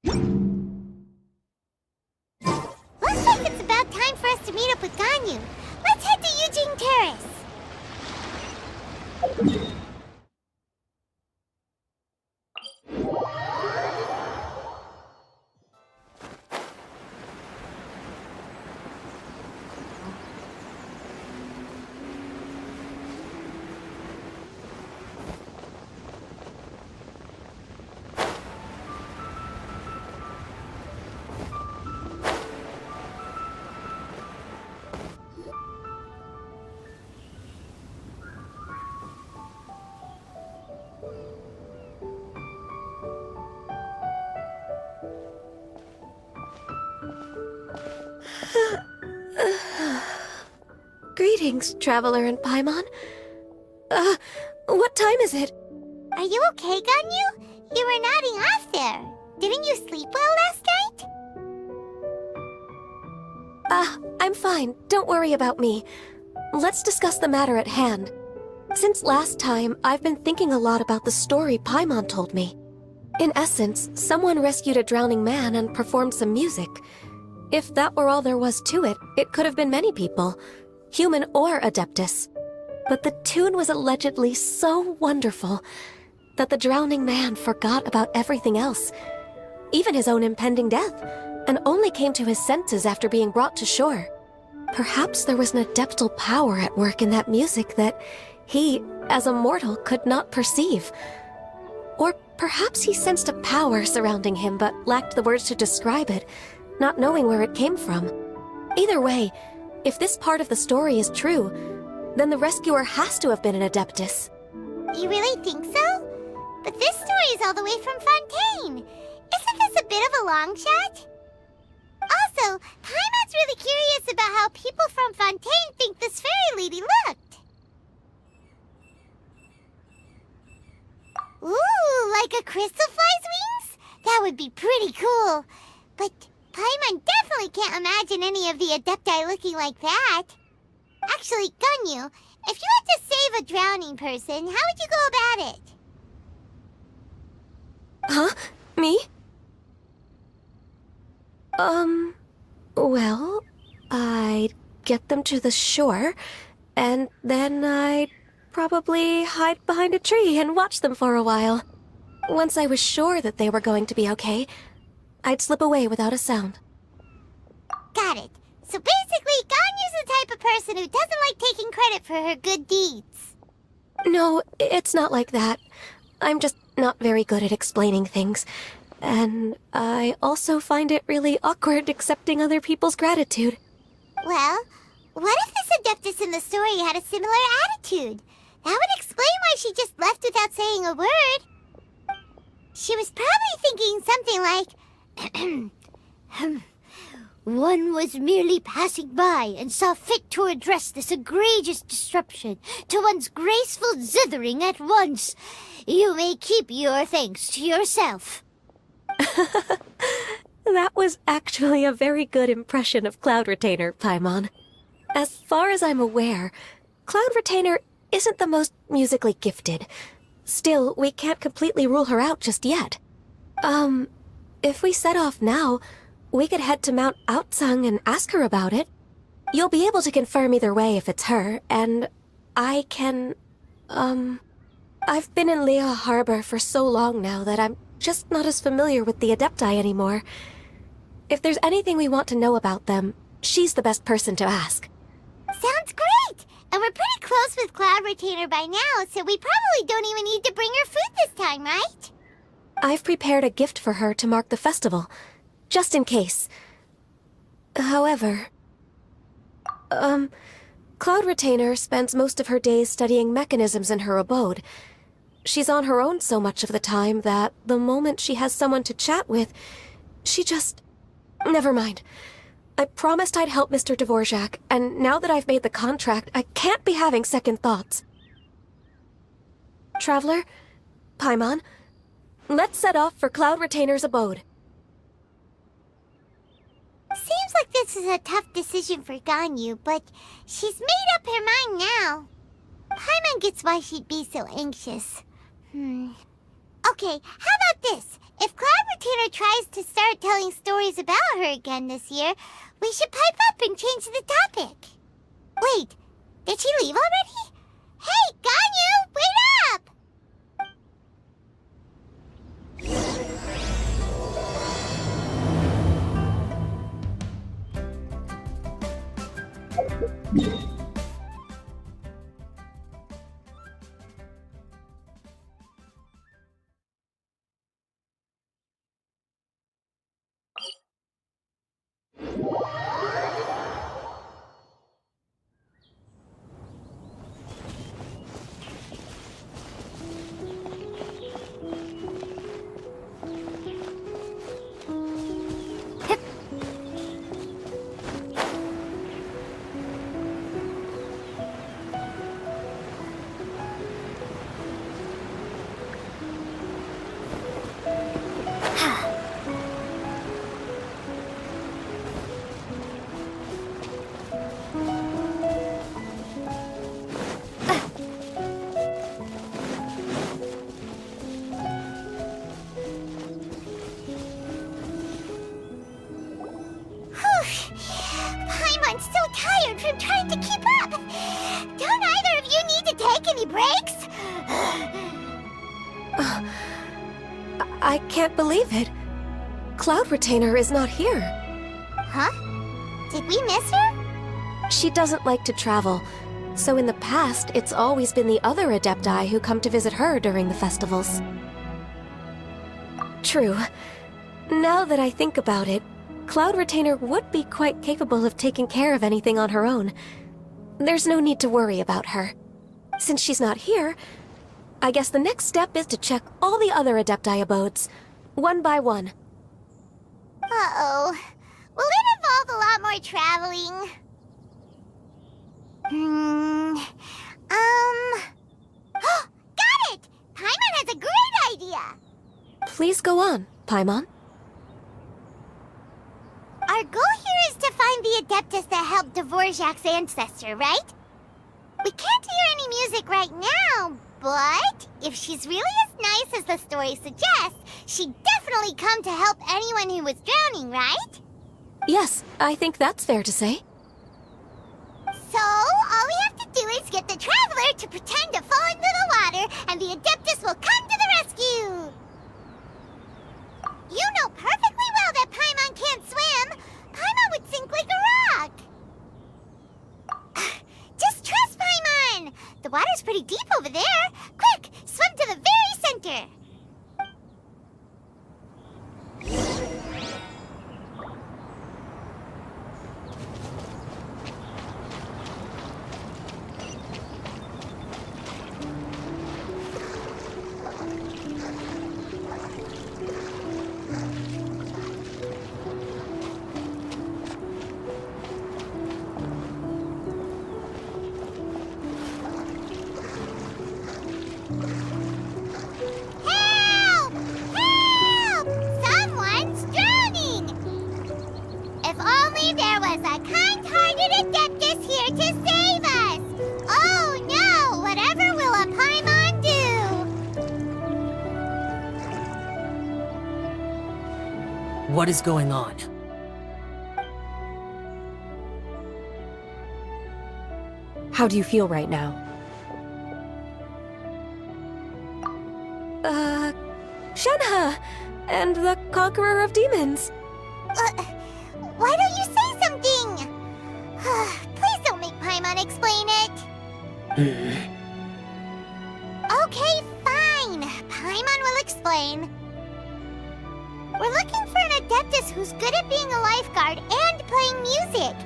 Looks like it's about time for us to meet up with Ganyu. Let's head to Eugene Terrace. Greetings, Traveler and Paimon. What time is it? Are you okay, Ganyu? You were nodding off there. Didn't you sleep well last night? I'm fine. Don't worry about me. Let's discuss the matter at hand. Since last time, I've been thinking a lot about the story Paimon told me. In essence, someone rescued a drowning man and performed some music. If that were all there was to it, it could have been many people, human or Adeptus. But the tune was allegedly so wonderful that the drowning man forgot about everything else, even his own impending death, and only came to his senses after being brought to shore. Perhaps there was an adeptal power at work in that music that he, as a mortal, could not perceive. Or perhaps he sensed a power surrounding him but lacked the words to describe it, not knowing where it came from. Either way, if this part of the story is true, then the rescuer has to have been an Adeptus. You really think so? But this story is all the way from Fontaine. Isn't this a bit of a long shot? Also, Paimon's really curious about how people from Fontaine think this fairy lady looked. Ooh, like a crystal fly's wings? That would be pretty cool. But Paimon definitely can't imagine any of the Adepti looking like that. Actually, Ganyu, if you had to save a drowning person, how would you go about it? Huh? Me? Well, I'd get them to the shore, and then I'd probably hide behind a tree and watch them for a while. Once I was sure that they were going to be okay, I'd slip away without a sound. Got it. So basically, Ganyu's the type of person who doesn't like taking credit for her good deeds. No, it's not like that. I'm just not very good at explaining things. And I also find it really awkward accepting other people's gratitude. Well, what if this Adeptus in the story had a similar attitude? That would explain why she just left without saying a word. She was probably thinking something like, one was merely passing by and saw fit to address this egregious disruption to one's graceful zithering at once. You may keep your thanks to yourself. That was actually a very good impression of Cloud Retainer, Paimon. As far as I'm aware, Cloud Retainer isn't the most musically gifted. Still, we can't completely rule her out just yet. If we set off now, we could head to Mount Outsung and ask her about it. You'll be able to confirm either way if it's her, and I can, I've been in Lea Harbor for so long now that I'm just not as familiar with the Adepti anymore. If there's anything we want to know about them, she's the best person to ask. Sounds great! And we're pretty close with Cloud Retainer by now, so we probably don't even need to bring her food this time, right? I've prepared a gift for her to mark the festival, just in case. However, Cloud Retainer spends most of her days studying mechanisms in her abode. She's on her own so much of the time that the moment she has someone to chat with, she just... Never mind. I promised I'd help Mr. Dvorak, and now that I've made the contract, I can't be having second thoughts. Traveler, Paimon, let's set off for Cloud Retainer's abode. Seems like this is a tough decision for Ganyu, but she's made up her mind now. Paimon gets why she'd be so anxious. Okay, how about this? If Cloud Retainer tries decides to start telling stories about her again this year, we should pipe up and change the topic. Wait, did she leave already? Hey, Ganyu, wait up! I'm so tired from trying to keep up. Don't either of you need to take any breaks? I can't believe it. Cloud Retainer is not here. Huh? Did we miss her? She doesn't like to travel, so in the past, it's always been the other Adepti who come to visit her during the festivals. True. Now that I think about it, Cloud Retainer would be quite capable of taking care of anything on her own. There's no need to worry about her. Since she's not here, I guess the next step is to check all the other Adepti abodes, one by one. Uh-oh. Will it involve a lot more traveling? Got it! Paimon has a great idea! Please go on, Paimon. Our goal here is to find the Adeptus that helped Dvorak's ancestor, right? We can't hear any music right now, but if she's really as nice as the story suggests, she'd definitely come to help anyone who was drowning, right? Yes, I think that's fair to say. So, all we have to do is get the Traveler to pretend to fall into the water, and the Adeptus will come to the rescue! You know perfectly well that Paimon can't swim! Paimon would sink like a rock! Just trust Paimon! The water's pretty deep over there! Quick, swim to the very center! Help! Help! Someone's drowning! If only there was a kind-hearted Adeptus here to save us! Oh no! Whatever will a Paimon do? What is going on? How do you feel right now? Shenhe! And the Conqueror of Demons! Why don't you say something? Please don't make Paimon explain it. Okay, fine. Paimon will explain. We're looking for an Adeptus who's good at being a lifeguard and playing music.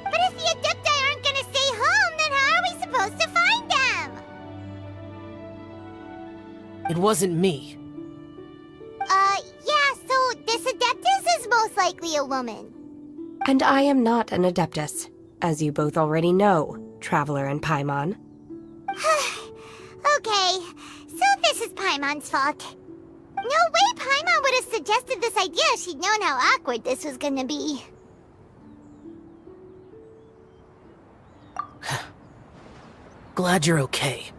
But if the Adepti aren't gonna stay home, then how are we supposed to find them? It wasn't me. Yeah, so this Adeptus is most likely a woman. And I am not an Adeptus, as you both already know, Traveler and Paimon. Okay, so this is Paimon's fault. No way Paimon would have suggested this idea if she'd known how awkward this was gonna be. Glad you're okay.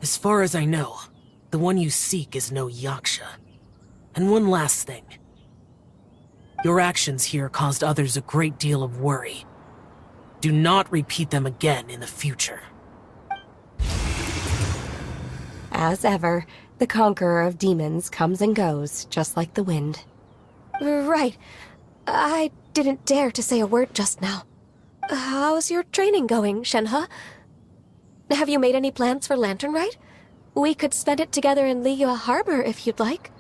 As far as I know, The one you seek is no Yaksha. And one last thing. Your actions here caused others a great deal of worry. Do not repeat them again in the future. As ever, the conqueror of demons comes and goes, just like the wind. Right. I didn't dare to say a word just now. How's your training going, Shenhe? Have you made any plans for Lantern Rite? We could spend it together in Liyue Harbor if you'd like.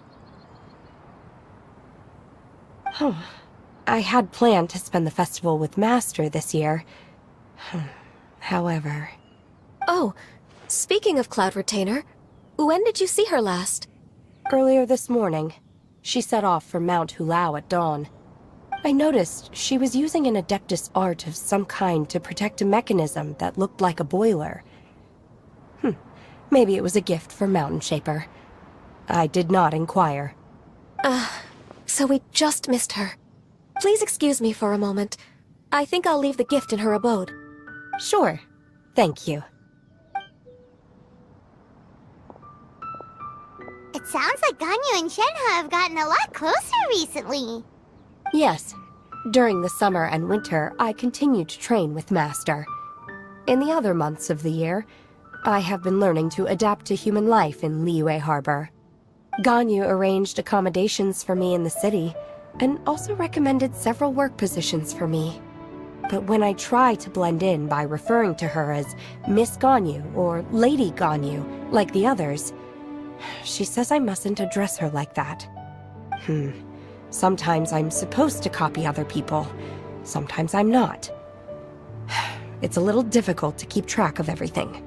I had planned to spend the festival with Master this year. However... Oh, speaking of Cloud Retainer, when did you see her last? Earlier this morning, she set off for Mount Hulao at dawn. I noticed she was using an Adeptus art of some kind to protect a mechanism that looked like a boiler. Maybe it was a gift for Mountain Shaper. I did not inquire. So we just missed her. Please excuse me for a moment. I think I'll leave the gift in her abode. Sure. Thank you. It sounds like Ganyu and Shenhe have gotten a lot closer recently. Yes. During the summer and winter, I continued to train with Master. In the other months of the year, I have been learning to adapt to human life in Liyue Harbor. Ganyu arranged accommodations for me in the city, and also recommended several work positions for me. But when I try to blend in by referring to her as Miss Ganyu or Lady Ganyu, like the others, she says I mustn't address her like that. Sometimes I'm supposed to copy other people, sometimes I'm not. It's a little difficult to keep track of everything.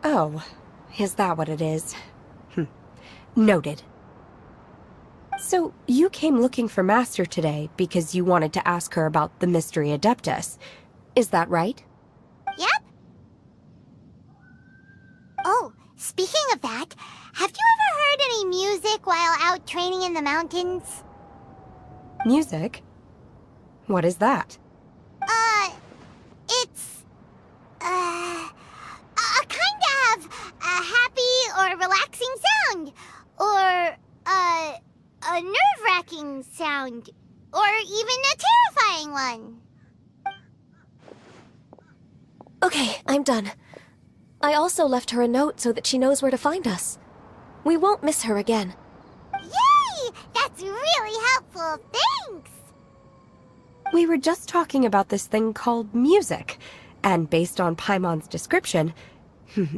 Oh, is that what it is? Noted. So, you came looking for Master today because you wanted to ask her about the Mystery Adeptus. Is that right? Yep. Oh, speaking of that, have you ever heard any music while out training in the mountains? Music? What is that? It's... a kind of a happy or relaxing sound. Or, a nerve-wracking sound. Or even a terrifying one. Okay, I'm done. I also left her a note so that she knows where to find us. We won't miss her again. Yay! That's really helpful. Thanks! We were just talking about this thing called music, and based on Paimon's description,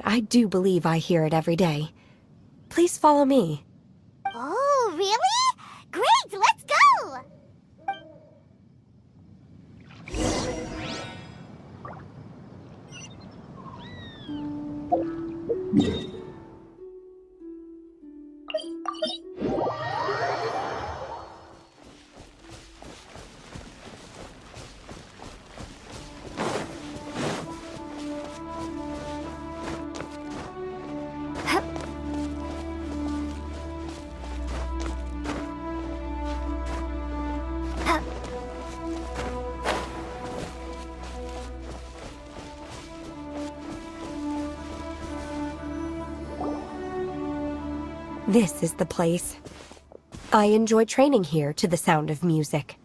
I do believe I hear it every day. Please follow me. Oh, really? Great, let's go! This is the place. I enjoy training here to the sound of music.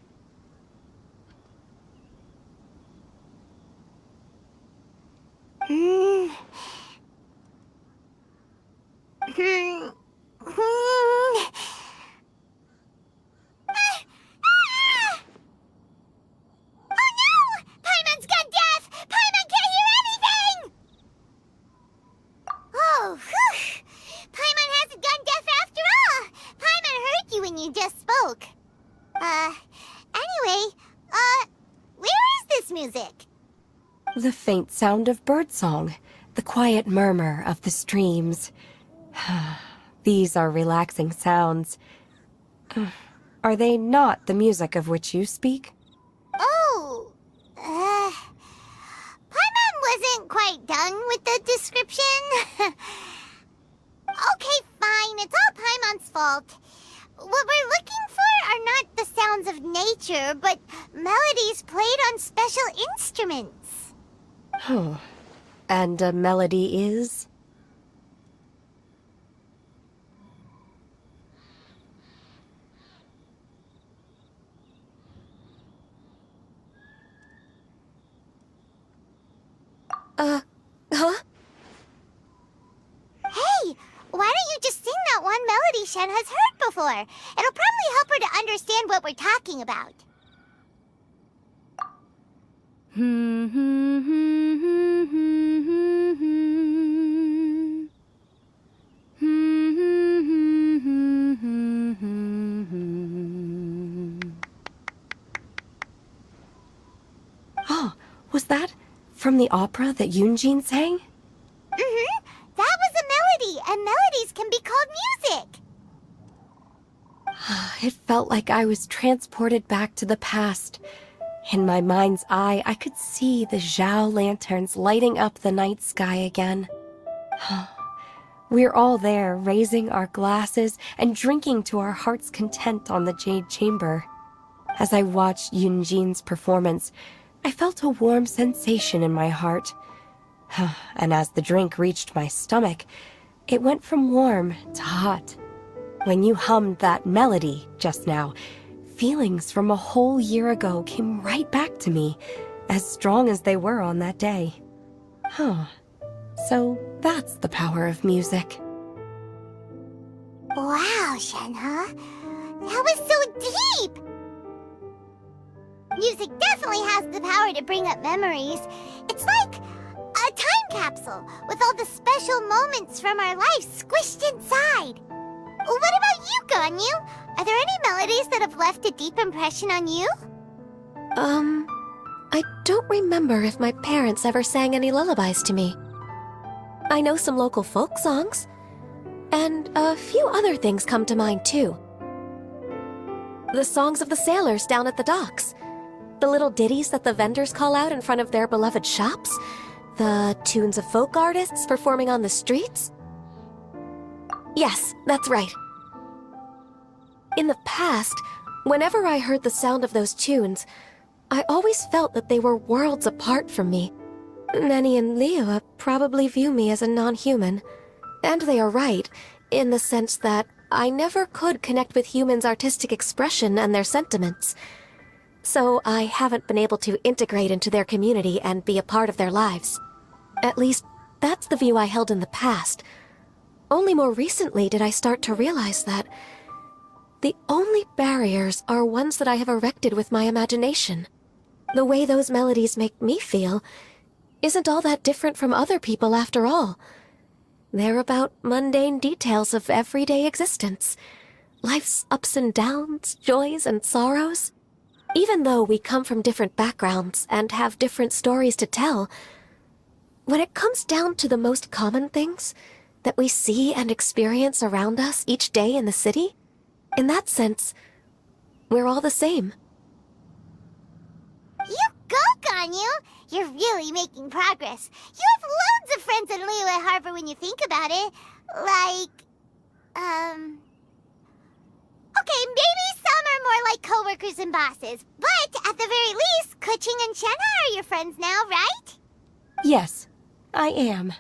The faint sound of birdsong, the quiet murmur of the streams. These are relaxing sounds. Are they not the music of which you speak? Oh, Paimon wasn't quite done with the description. Okay, fine, it's all Paimon's fault. What we're looking for are not the sounds of nature, but melodies played on special instruments. And a melody is? Huh? Hey, why don't you just sing that one melody Shen has heard before? It'll probably help her to understand what we're talking about. Oh, was that from the opera that Yunjin sang? Mm-hmm. That was a melody, and melodies can be called music. It felt like I was transported back to the past. In my mind's eye, I could see the Zhao lanterns lighting up the night sky again. We're all there, raising our glasses and drinking to our heart's content on the Jade Chamber. As I watched Yunjin's performance, I felt a warm sensation in my heart. And as the drink reached my stomach, it went from warm to hot. When you hummed that melody just now, feelings from a whole year ago came right back to me, as strong as they were on that day. So that's the power of music. Wow, Shenhe. That was so deep! Music definitely has the power to bring up memories. It's like a time capsule with all the special moments from our lives squished inside. What about you, Ganyu? Are there any melodies that have left a deep impression on you? I don't remember if my parents ever sang any lullabies to me. I know some local folk songs, and a few other things come to mind too. The songs of the sailors down at the docks, the little ditties that the vendors call out in front of their beloved shops, the tunes of folk artists performing on the streets. Yes, that's right. In the past, whenever I heard the sound of those tunes, I always felt that they were worlds apart from me. Nenny and Liyue probably view me as a non-human. And they are right, in the sense that I never could connect with humans' artistic expression and their sentiments. So I haven't been able to integrate into their community and be a part of their lives. At least, that's the view I held in the past. Only more recently did I start to realize that the only barriers are ones that I have erected with my imagination. The way those melodies make me feel isn't all that different from other people after all. They're about mundane details of everyday existence. Life's ups and downs, joys and sorrows. Even though we come from different backgrounds and have different stories to tell, when it comes down to the most common things that we see and experience around us each day in the city, in that sense, we're all the same. You go, Ganyu! You're really making progress. You have loads of friends in Liyue Harbor when you think about it. Okay, maybe some are more like coworkers and bosses. But at the very least, Kuching and Shenhe are your friends now, right? Yes, I am.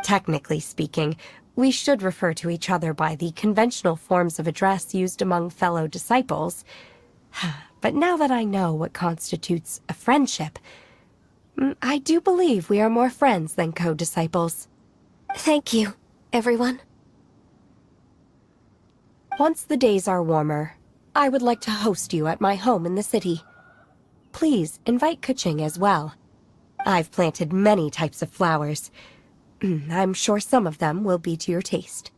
Technically speaking, we should refer to each other by the conventional forms of address used among fellow disciples. But now that I know what constitutes a friendship, I do believe we are more friends than co-disciples. Thank you, everyone. Once the days are warmer, I would like to host you at my home in the city. Please invite Kuching as well. I've planted many types of flowers. I'm sure some of them will be to your taste.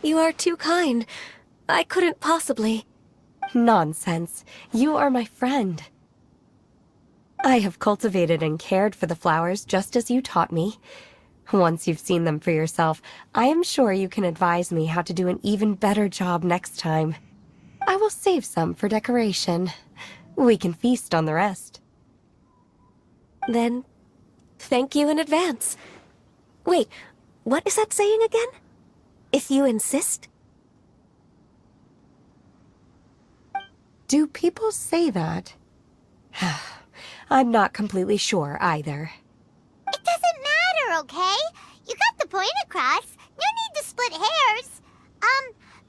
You are too kind. I couldn't possibly. Nonsense. You are my friend. I have cultivated and cared for the flowers just as you taught me. Once you've seen them for yourself, I am sure you can advise me how to do an even better job next time. I will save some for decoration. We can feast on the rest. Then, thank you in advance. Wait, what is that saying again? If you insist? Do people say that? I'm not completely sure either. okay? You got the point across. No need to split hairs.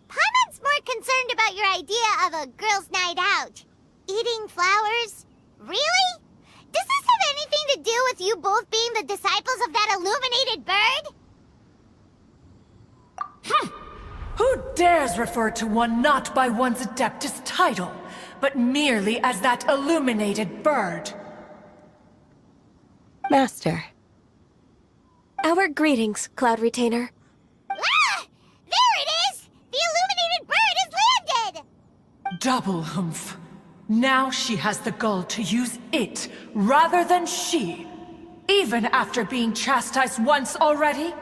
Paimon's more concerned about your idea of a girls' night out. Eating flowers? Really? Does this have anything to do with you both being the disciples of that illuminated bird? Who dares refer to one not by one's Adeptus title, but merely as that illuminated bird? Master. Our greetings, Cloud Retainer. Ah! There it is! The illuminated bird has landed! Double humph. Now she has the gall to use it rather than she, even after being chastised once already?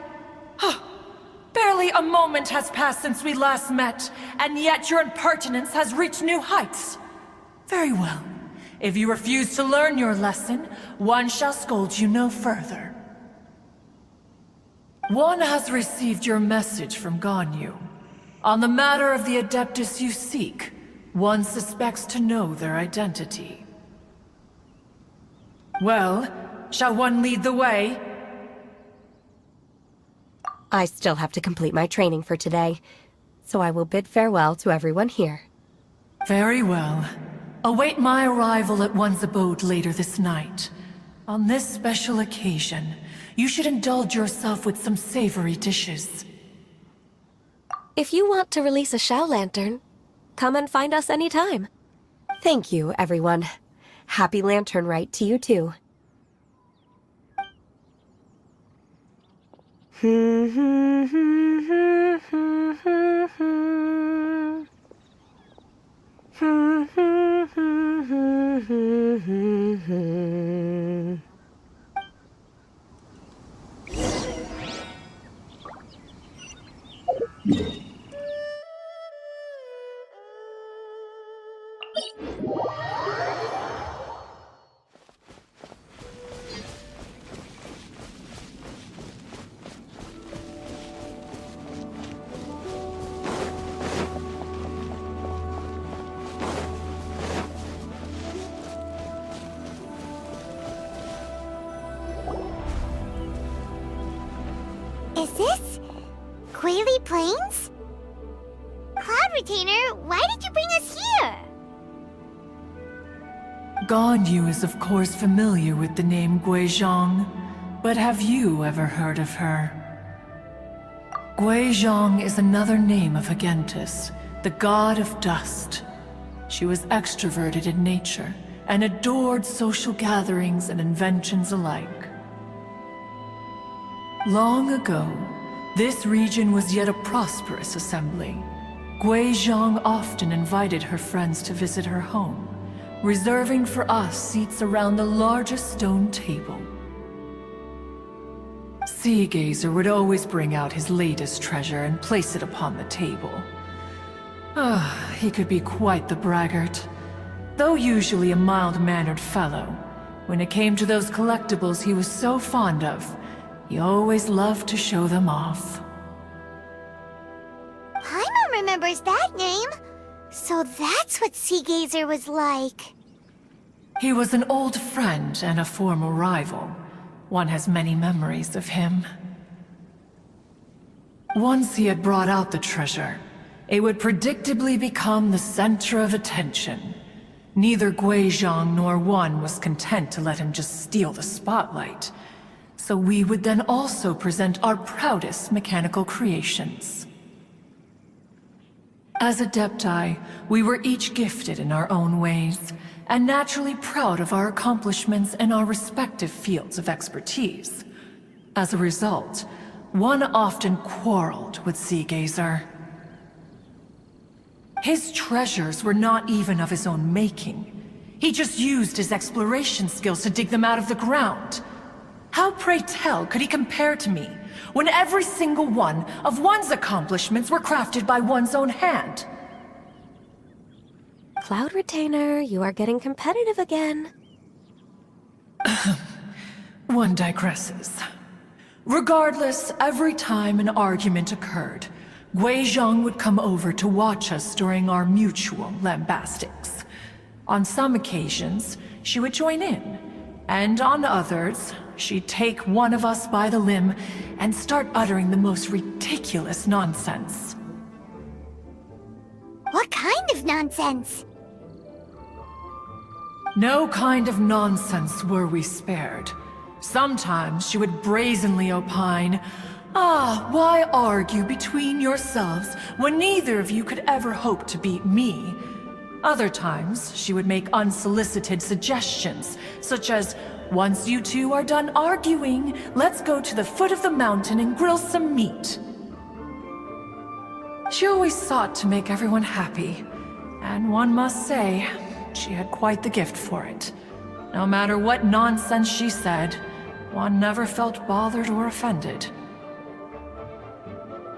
Barely a moment has passed since we last met, and yet your impertinence has reached new heights. Very well. If you refuse to learn your lesson, one shall scold you no further. One has received your message from Ganyu. On the matter of the Adeptus you seek, one suspects to know their identity. Well, shall one lead the way? I still have to complete my training for today, so I will bid farewell to everyone here. Very well. Await my arrival at one's abode later this night. On this special occasion, you should indulge yourself with some savory dishes. If you want to release a Shao Lantern, come and find us anytime. Thank you, everyone. Happy Lantern Rite to you too. Is this Quaily Plains? Cloud Retainer, why did you bring us here? Ganyu is of course familiar with the name Guizhong, but have you ever heard of her? Guizhong is another name of Agentis, the god of dust. She was extroverted in nature and adored social gatherings and inventions alike. Long ago, this region was yet a prosperous assembly. Guizhong often invited her friends to visit her home, reserving for us seats around the largest stone table. Sea Gazer would always bring out his latest treasure and place it upon the table. He could be quite the braggart. Though usually a mild-mannered fellow, when it came to those collectibles he was so fond of, he always loved to show them off. Paimon remembers that name. So that's what Sea Gazer was like. He was an old friend and a former rival. One has many memories of him. Once he had brought out the treasure, it would predictably become the center of attention. Neither Guizhong nor one was content to let him just steal the spotlight. So we would then also present our proudest mechanical creations. As Adepti, we were each gifted in our own ways, and naturally proud of our accomplishments in our respective fields of expertise. As a result, one often quarreled with Sea Gazer. His treasures were not even of his own making. He just used his exploration skills to dig them out of the ground. How, pray tell, could he compare to me, when every single one of one's accomplishments were crafted by one's own hand? Cloud Retainer, you are getting competitive again. One digresses. Regardless, every time an argument occurred, Guizhong would come over to watch us during our mutual lambastics. On some occasions, she would join in, and on others, she'd take one of us by the limb and start uttering the most ridiculous nonsense. What kind of nonsense? No kind of nonsense were we spared. Sometimes she would brazenly opine, why argue between yourselves when neither of you could ever hope to beat me? Other times, she would make unsolicited suggestions, such as, once you two are done arguing, let's go to the foot of the mountain and grill some meat. She always sought to make everyone happy, and one must say, she had quite the gift for it. No matter what nonsense she said, one never felt bothered or offended.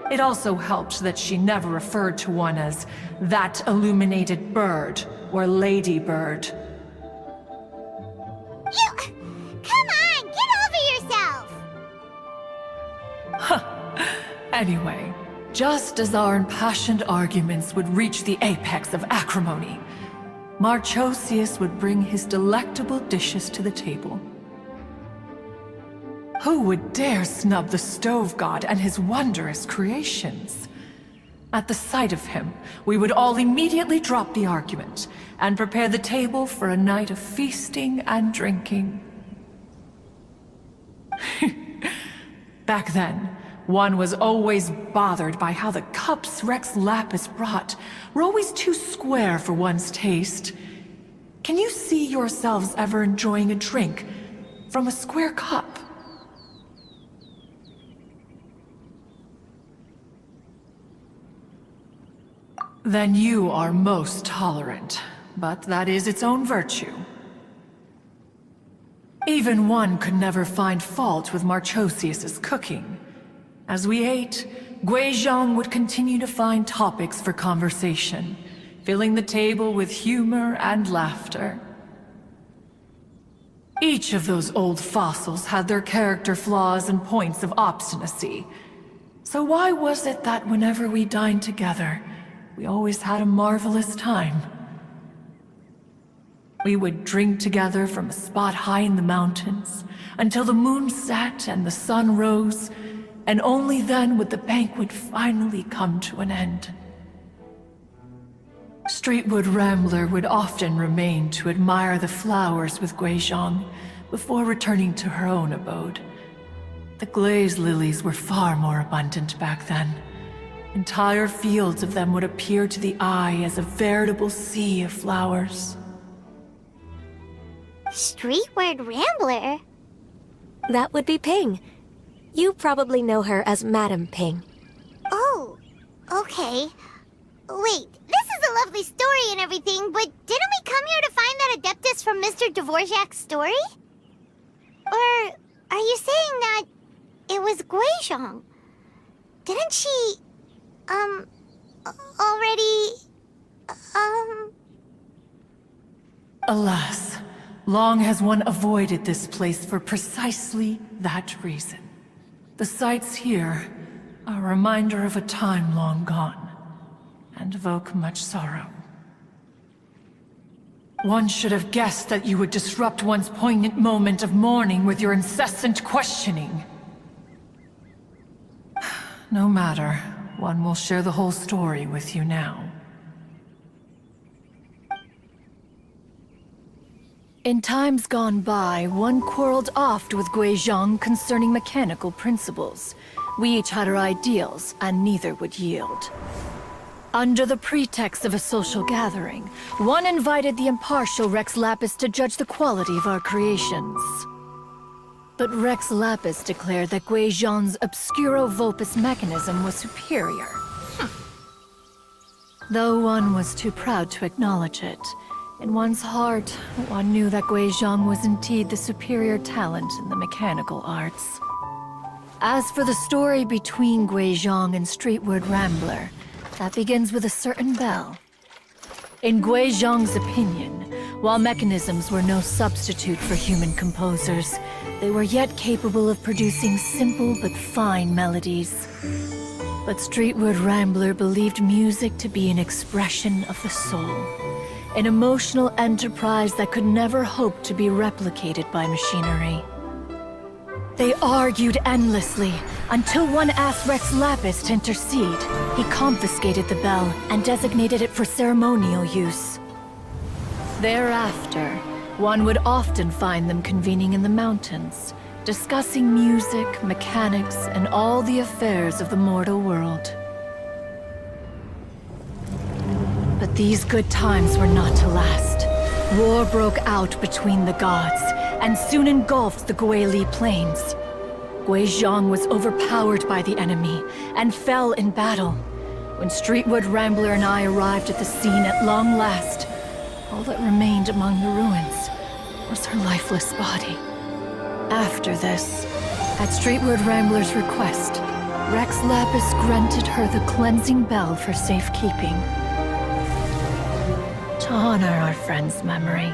It also helped that she never referred to one as that illuminated bird or lady bird. Come on, get over yourself! Anyway, just as our impassioned arguments would reach the apex of acrimony, Marchosius would bring his delectable dishes to the table. Who would dare snub the stove god and his wondrous creations? At the sight of him, we would all immediately drop the argument and prepare the table for a night of feasting and drinking. Back then, one was always bothered by how the cups Rex Lapis brought were always too square for one's taste. Can you see yourselves ever enjoying a drink from a square cup? Then you are most tolerant, but that is its own virtue. Even one could never find fault with Marchosius's cooking. As we ate, Guizhong would continue to find topics for conversation, filling the table with humor and laughter. Each of those old fossils had their character flaws and points of obstinacy. So why was it that whenever we dined together, we always had a marvelous time? We would drink together from a spot high in the mountains until the moon set and the sun rose, and only then would the banquet finally come to an end. Streetwood Rambler would often remain to admire the flowers with Guizhong before returning to her own abode. The glaze lilies were far more abundant back then. Entire fields of them would appear to the eye as a veritable sea of flowers. Streetward Rambler? That would be Ping. You probably know her as Madam Ping. Oh, okay. Wait, this is a lovely story and everything, but didn't we come here to find that Adeptus from Mr. Dvorak's story? Or are you saying that it was Guizhong? Didn't she, already, Alas, long has one avoided this place for precisely that reason. The sights here are a reminder of a time long gone, and evoke much sorrow. One should have guessed that you would disrupt one's poignant moment of mourning with your incessant questioning. No matter, one will share the whole story with you now. In times gone by, one quarreled oft with Guizhong concerning mechanical principles. We each had our ideals, and neither would yield. Under the pretext of a social gathering, one invited the impartial Rex Lapis to judge the quality of our creations. But Rex Lapis declared that Guizhong's Obscuro Vulpus mechanism was superior. Though one was too proud to acknowledge it, in one's heart, one knew that Guizhong was indeed the superior talent in the mechanical arts. As for the story between Guizhong and Streetward Rambler, that begins with a certain bell. In Guizhong's opinion, while mechanisms were no substitute for human composers, they were yet capable of producing simple but fine melodies. But Streetward Rambler believed music to be an expression of the soul, an emotional enterprise that could never hope to be replicated by machinery. They argued endlessly, until one asked Rex Lapis to intercede. He confiscated the bell and designated it for ceremonial use. Thereafter, one would often find them convening in the mountains, discussing music, mechanics, and all the affairs of the mortal world. But these good times were not to last. War broke out between the gods, and soon engulfed the Guili Plains. Guizhong was overpowered by the enemy, and fell in battle. When Streetwood Rambler and I arrived at the scene at long last, all that remained among the ruins was her lifeless body. After this, at Streetwood Rambler's request, Rex Lapis granted her the cleansing bell for safekeeping. To honor our friend's memory,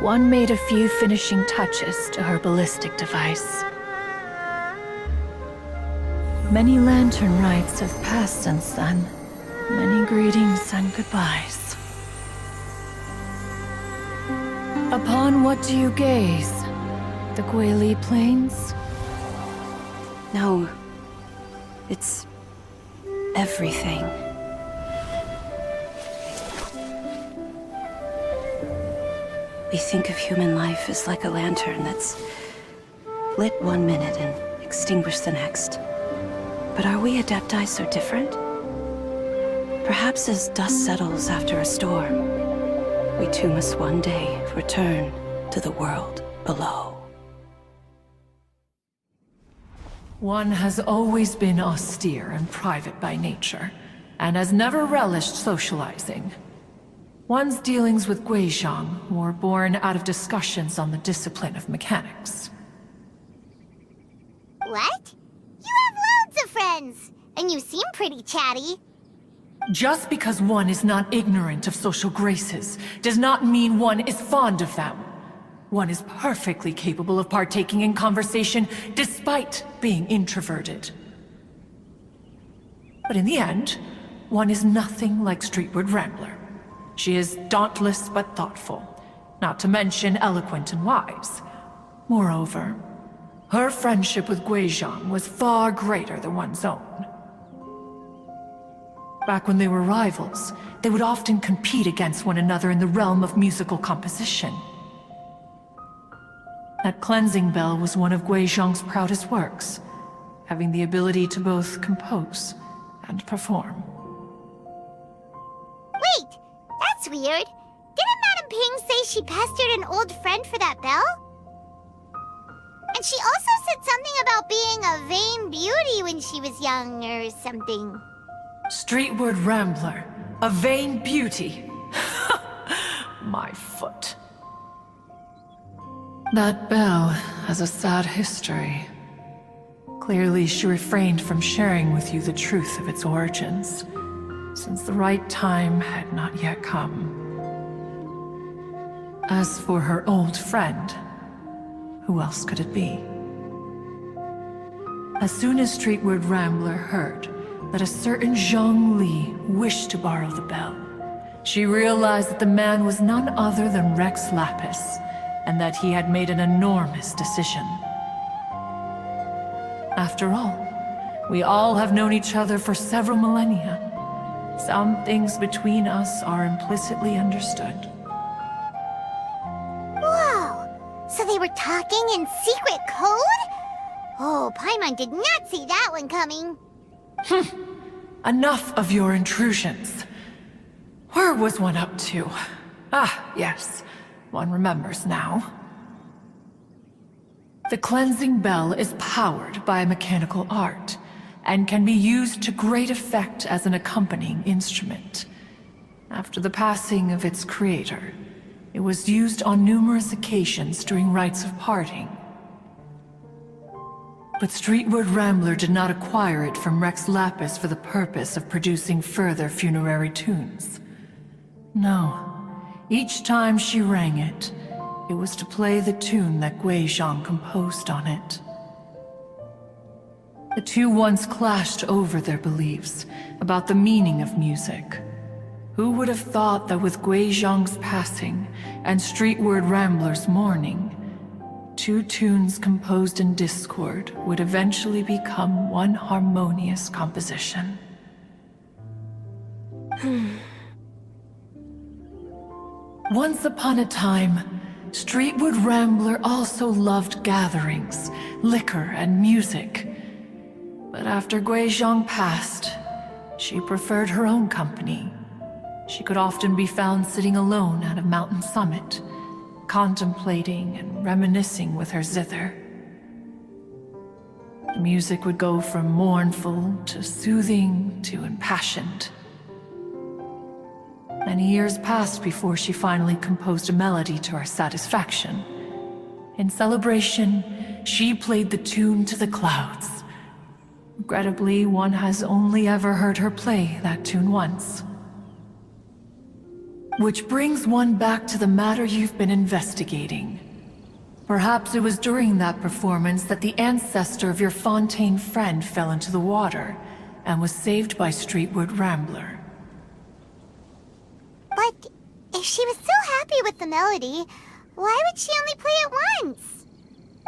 one made a few finishing touches to her ballistic device. Many lantern rites have passed since then. Many greetings and goodbyes. Upon what do you gaze? The Guili Plains? No. It's everything. We think of human life as like a lantern that's lit one minute and extinguished the next. But are we Adepti so different? Perhaps as dust settles after a storm, we too must one day return to the world below. One has always been austere and private by nature, and has never relished socializing. One's dealings with Guizhong were born out of discussions on the discipline of mechanics. What? You have loads of friends, and you seem pretty chatty. Just because one is not ignorant of social graces does not mean one is fond of them. One is perfectly capable of partaking in conversation despite being introverted. But in the end, one is nothing like Streetwood Rambler. She is dauntless but thoughtful, not to mention eloquent and wise. Moreover, her friendship with Guizhong was far greater than one's own. Back when they were rivals, they would often compete against one another in the realm of musical composition. That cleansing bell was one of Guizhong's proudest works, having the ability to both compose and perform. Wait, that's weird. Didn't Madame Ping say she pestered an old friend for that bell? And she also said something about being a vain beauty when she was young or something. Streetwood Rambler, a vain beauty. My foot. That bell has a sad history. Clearly, she refrained from sharing with you the truth of its origins, since the right time had not yet come. As for her old friend, who else could it be? As soon as Streetwood Rambler heard that a certain Zhang Li wished to borrow the bell, she realized that the man was none other than Rex Lapis, and that he had made an enormous decision. After all, we all have known each other for several millennia. Some things between us are implicitly understood. Whoa! So they were talking in secret code? Oh, Paimon did not see that one coming. Enough of your intrusions. Where was one up to? Ah, yes. One remembers now. The cleansing bell is powered by a mechanical art, and can be used to great effect as an accompanying instrument. After the passing of its creator, it was used on numerous occasions during rites of parting. But Streetwood Rambler did not acquire it from Rex Lapis for the purpose of producing further funerary tunes. No. Each time she rang it, it was to play the tune that Guizhong composed on it. The two once clashed over their beliefs about the meaning of music. Who would have thought that with Guizhong's passing and Streetward Rambler's mourning, two tunes composed in discord would eventually become one harmonious composition. Once upon a time, Streetwood Rambler also loved gatherings, liquor, and music. But after Guizhong passed, she preferred her own company. She could often be found sitting alone at a mountain summit, contemplating and reminiscing with her zither. The music would go from mournful to soothing to impassioned. Many years passed before she finally composed a melody to her satisfaction. In celebration, she played the tune to the clouds. Regrettably, one has only ever heard her play that tune once. Which brings one back to the matter you've been investigating. Perhaps it was during that performance that the ancestor of your Fontaine friend fell into the water and was saved by Streetwood Rambler. But if she was so happy with the melody, why would she only play it once?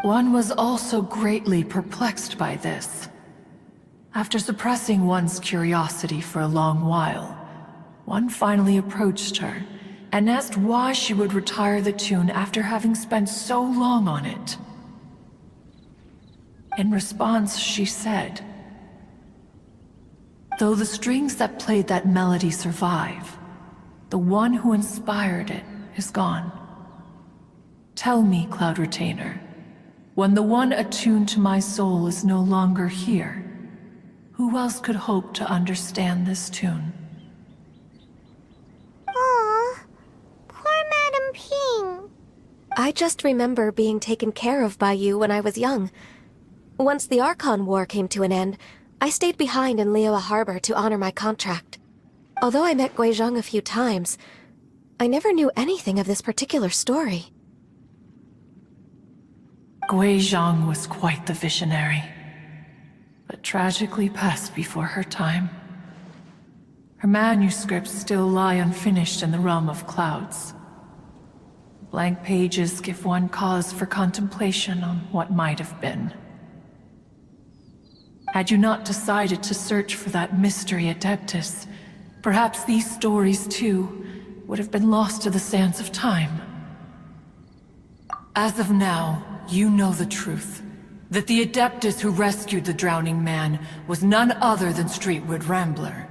One was also greatly perplexed by this. After suppressing one's curiosity for a long while, one finally approached her and asked why she would retire the tune after having spent so long on it. In response, she said, "Though the strings that played that melody survive, the one who inspired it is gone. Tell me, Cloud Retainer, when the one attuned to my soul is no longer here, who else could hope to understand this tune?" Aw, poor Madame Ping. I just remember being taken care of by you when I was young. Once the Archon War came to an end, I stayed behind in Liyue Harbor to honor my contract. Although I met Guizhong a few times, I never knew anything of this particular story. Guizhong was quite the visionary, but tragically passed before her time. Her manuscripts still lie unfinished in the realm of clouds. Blank pages give one cause for contemplation on what might have been. Had you not decided to search for that mystery Adeptus, perhaps these stories, too, would have been lost to the sands of time. As of now, you know the truth. That the Adeptus who rescued the drowning man was none other than Streetwood Rambler.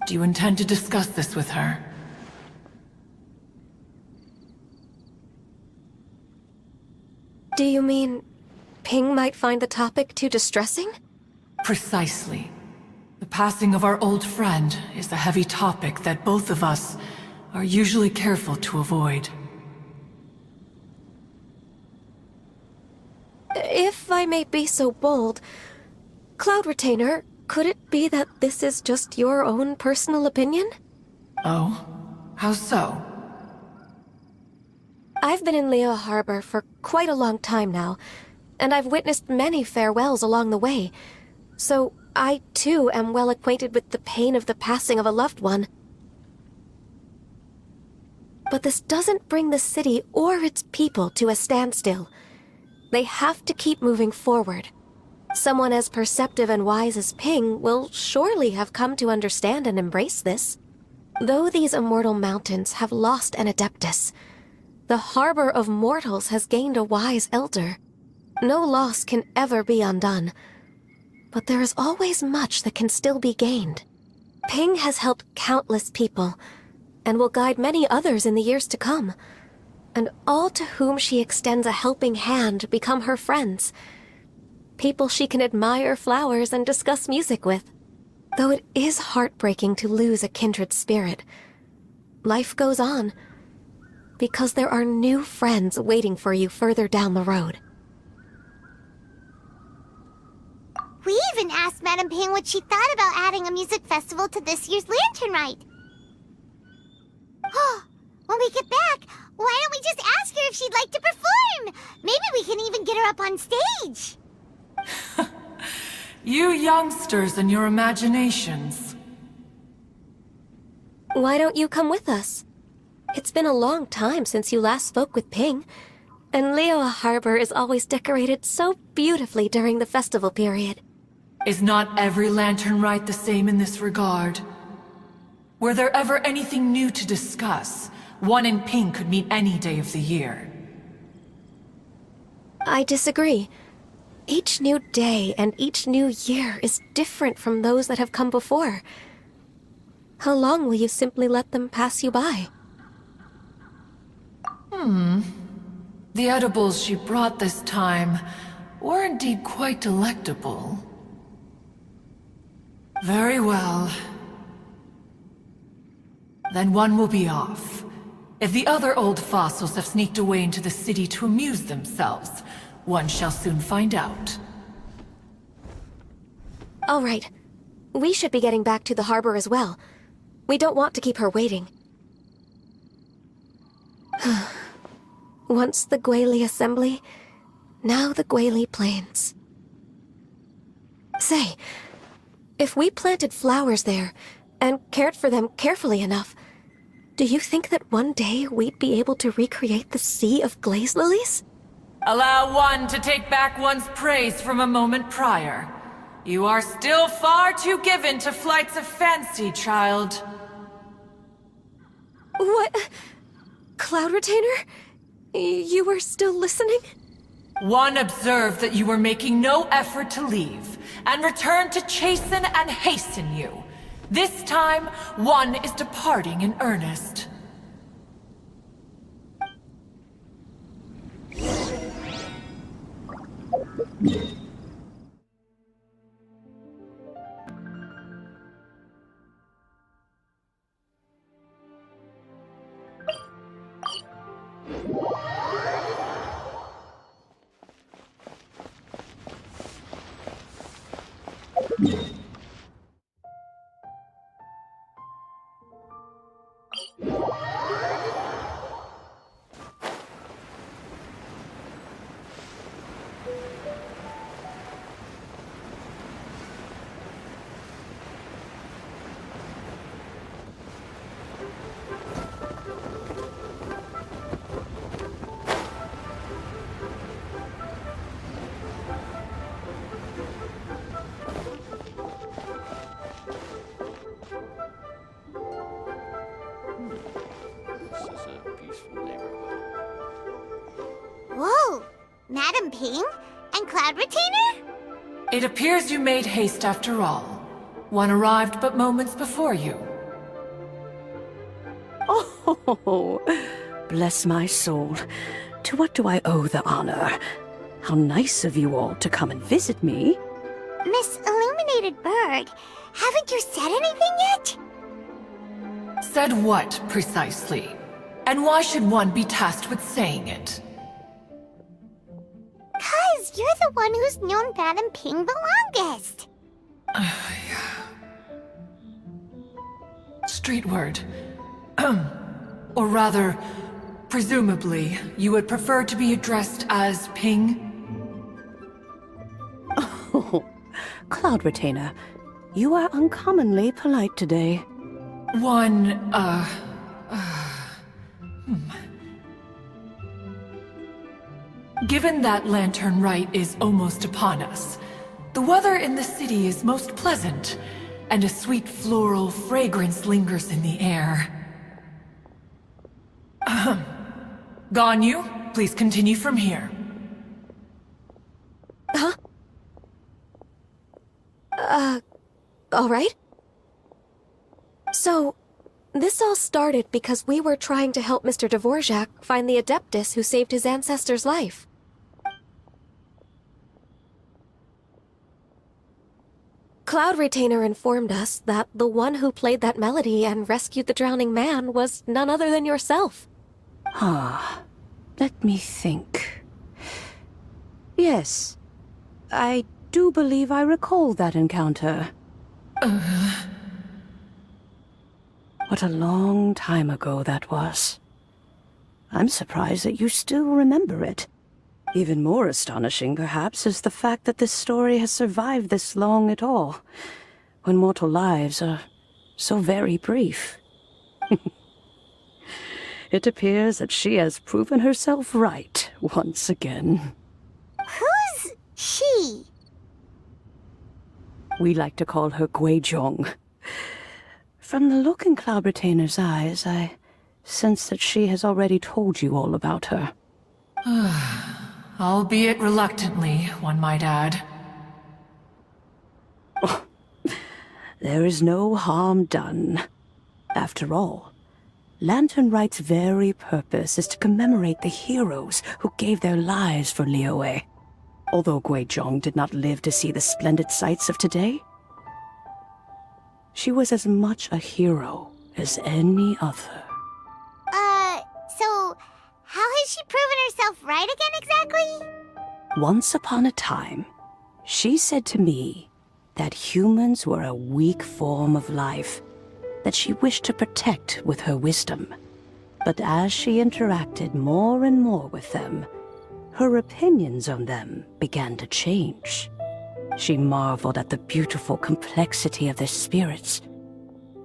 Do you intend to discuss this with her? Do you mean Ping might find the topic too distressing? Precisely. The passing of our old friend is a heavy topic that both of us are usually careful to avoid. If I may be so bold, Cloud Retainer, could it be that this is just your own personal opinion? Oh? How so? I've been in Liyue Harbor for quite a long time now, and I've witnessed many farewells along the way, so I too am well acquainted with the pain of the passing of a loved one. But this doesn't bring the city or its people to a standstill. They have to keep moving forward. Someone as perceptive and wise as Ping will surely have come to understand and embrace this. Though these immortal mountains have lost an Adeptus, the harbor of mortals has gained a wise elder. No loss can ever be undone, but there is always much that can still be gained. Ping has helped countless people, and will guide many others in the years to come. And all to whom she extends a helping hand become her friends. People she can admire flowers and discuss music with. Though it is heartbreaking to lose a kindred spirit, life goes on, because there are new friends waiting for you further down the road. We even asked Madame Ping what she thought about adding a music festival to this year's Lantern Rite. Oh, when we get back, why don't we just ask her if she'd like to perform? Maybe we can even get her up on stage. You youngsters and your imaginations. Why don't you come with us? It's been a long time since you last spoke with Ping. And Liyue Harbor is always decorated so beautifully during the festival period. Is not every lantern rite the same in this regard? Were there ever anything new to discuss? One in pink could mean any day of the year. I disagree. Each new day and each new year is different from those that have come before. How long will you simply let them pass you by? The edibles she brought this time were indeed quite delectable. Very well. Then one will be off. If the other old fossils have sneaked away into the city to amuse themselves, one shall soon find out. All right. We should be getting back to the harbor as well. We don't want to keep her waiting. Once the Guili Assembly, now the Guili Plains. Say, if we planted flowers there and cared for them carefully enough, do you think that one day we'd be able to recreate the sea of glaze lilies? Allow one to take back one's praise from a moment prior. You are still far too given to flights of fancy, child. What? Cloud Retainer? You were still listening? One observed that you were making no effort to leave, and returned to chasten and hasten you. This time, one is departing in earnest. Whoa! Madam Ping? And Cloud Retainer? It appears you made haste after all. One arrived but moments before you. Oh, bless my soul. To what do I owe the honor? How nice of you all to come and visit me. Miss Illuminated Bird, haven't you said anything yet? Said what, precisely? And why should one be tasked with saying it? 'Cause you're the one who's known Madam Ping the longest. Street word. Or rather, presumably, you would prefer to be addressed as Ping? Oh, Cloud Retainer, you are uncommonly polite today. Given that Lantern Rite is almost upon us, the weather in the city is most pleasant, and a sweet floral fragrance lingers in the air. Ganyu, please continue from here. Huh? All right. So, this all started because we were trying to help Mr. Dvorak find the Adeptus who saved his ancestor's life. Cloud Retainer informed us that the one who played that melody and rescued the drowning man was none other than yourself. Let me think. Yes, I do believe I recall that encounter. What a long time ago that was. I'm surprised that you still remember it. Even more astonishing, perhaps, is the fact that this story has survived this long at all, when mortal lives are so very brief. It appears that she has proven herself right once again. Who's she? We like to call her Guizhong. From the look in Cloud Retainer's eyes, I sense that she has already told you all about her. Albeit reluctantly, one might add. There is no harm done. After all, Lantern Right's very purpose is to commemorate the heroes who gave their lives for Liyue. Although Guizhong did not live to see the splendid sights of today, she was as much a hero as any other. So how has she proven herself right again exactly? Once upon a time, she said to me that humans were a weak form of life that she wished to protect with her wisdom. But as she interacted more and more with them, her opinions on them began to change. She marveled at the beautiful complexity of their spirits,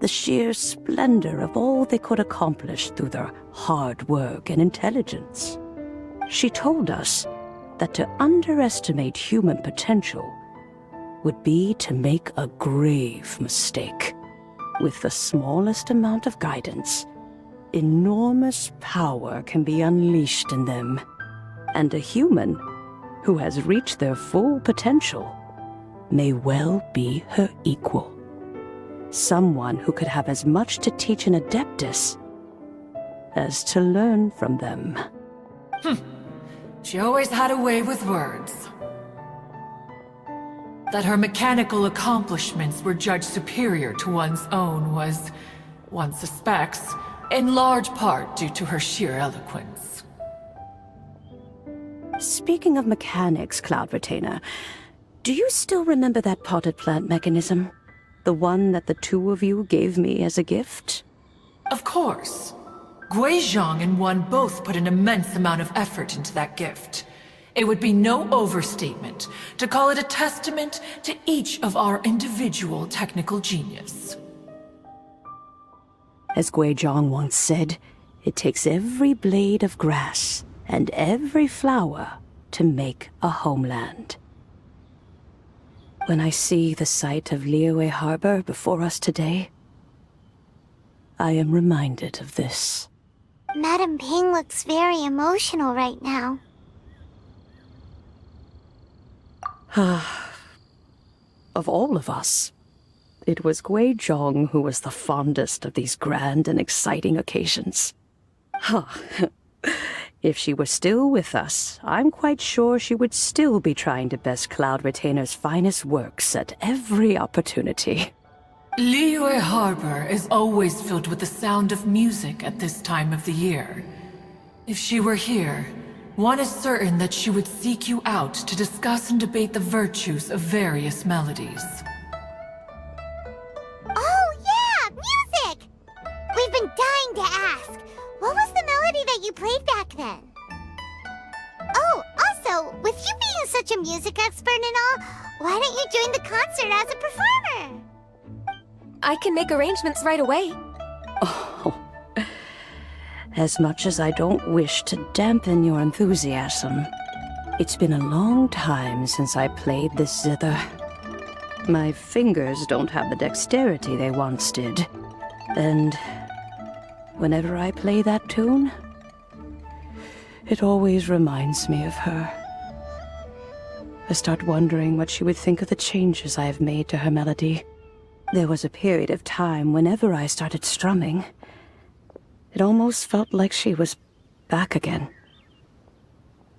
the sheer splendor of all they could accomplish through their hard work and intelligence. She told us that to underestimate human potential would be to make a grave mistake. With the smallest amount of guidance, enormous power can be unleashed in them. And a human who has reached their full potential may well be her equal. Someone who could have as much to teach an Adeptus as to learn from them. She always had a way with words. That her mechanical accomplishments were judged superior to one's own was, one suspects, in large part due to her sheer eloquence. Speaking of mechanics, Cloud Retainer, do you still remember that potted plant mechanism? The one that the two of you gave me as a gift? Of course. Guizhong and one both put an immense amount of effort into that gift. It would be no overstatement to call it a testament to each of our individual technical genius. As Guizhong once said, it takes every blade of grass and every flower to make a homeland. When I see the sight of Liyue Harbor before us today, I am reminded of this. Madam Ping looks very emotional right now. Of all of us, it was Guizhong who was the fondest of these grand and exciting occasions. If she were still with us, I'm quite sure she would still be trying to best Cloud Retainer's finest works at every opportunity. Liyue Harbor is always filled with the sound of music at this time of the year. If she were here, one is certain that she would seek you out to discuss and debate the virtues of various melodies. Oh yeah, music! We've been dying to ask. What was the melody that you played back then? Oh, also, with you being such a music expert and all, why don't you join the concert as a performer? I can make arrangements right away. Oh, as much as I don't wish to dampen your enthusiasm, it's been a long time since I played this zither. My fingers don't have the dexterity they once did, and whenever I play that tune, it always reminds me of her. I start wondering what she would think of the changes I have made to her melody. There was a period of time whenever I started strumming, it almost felt like she was back again.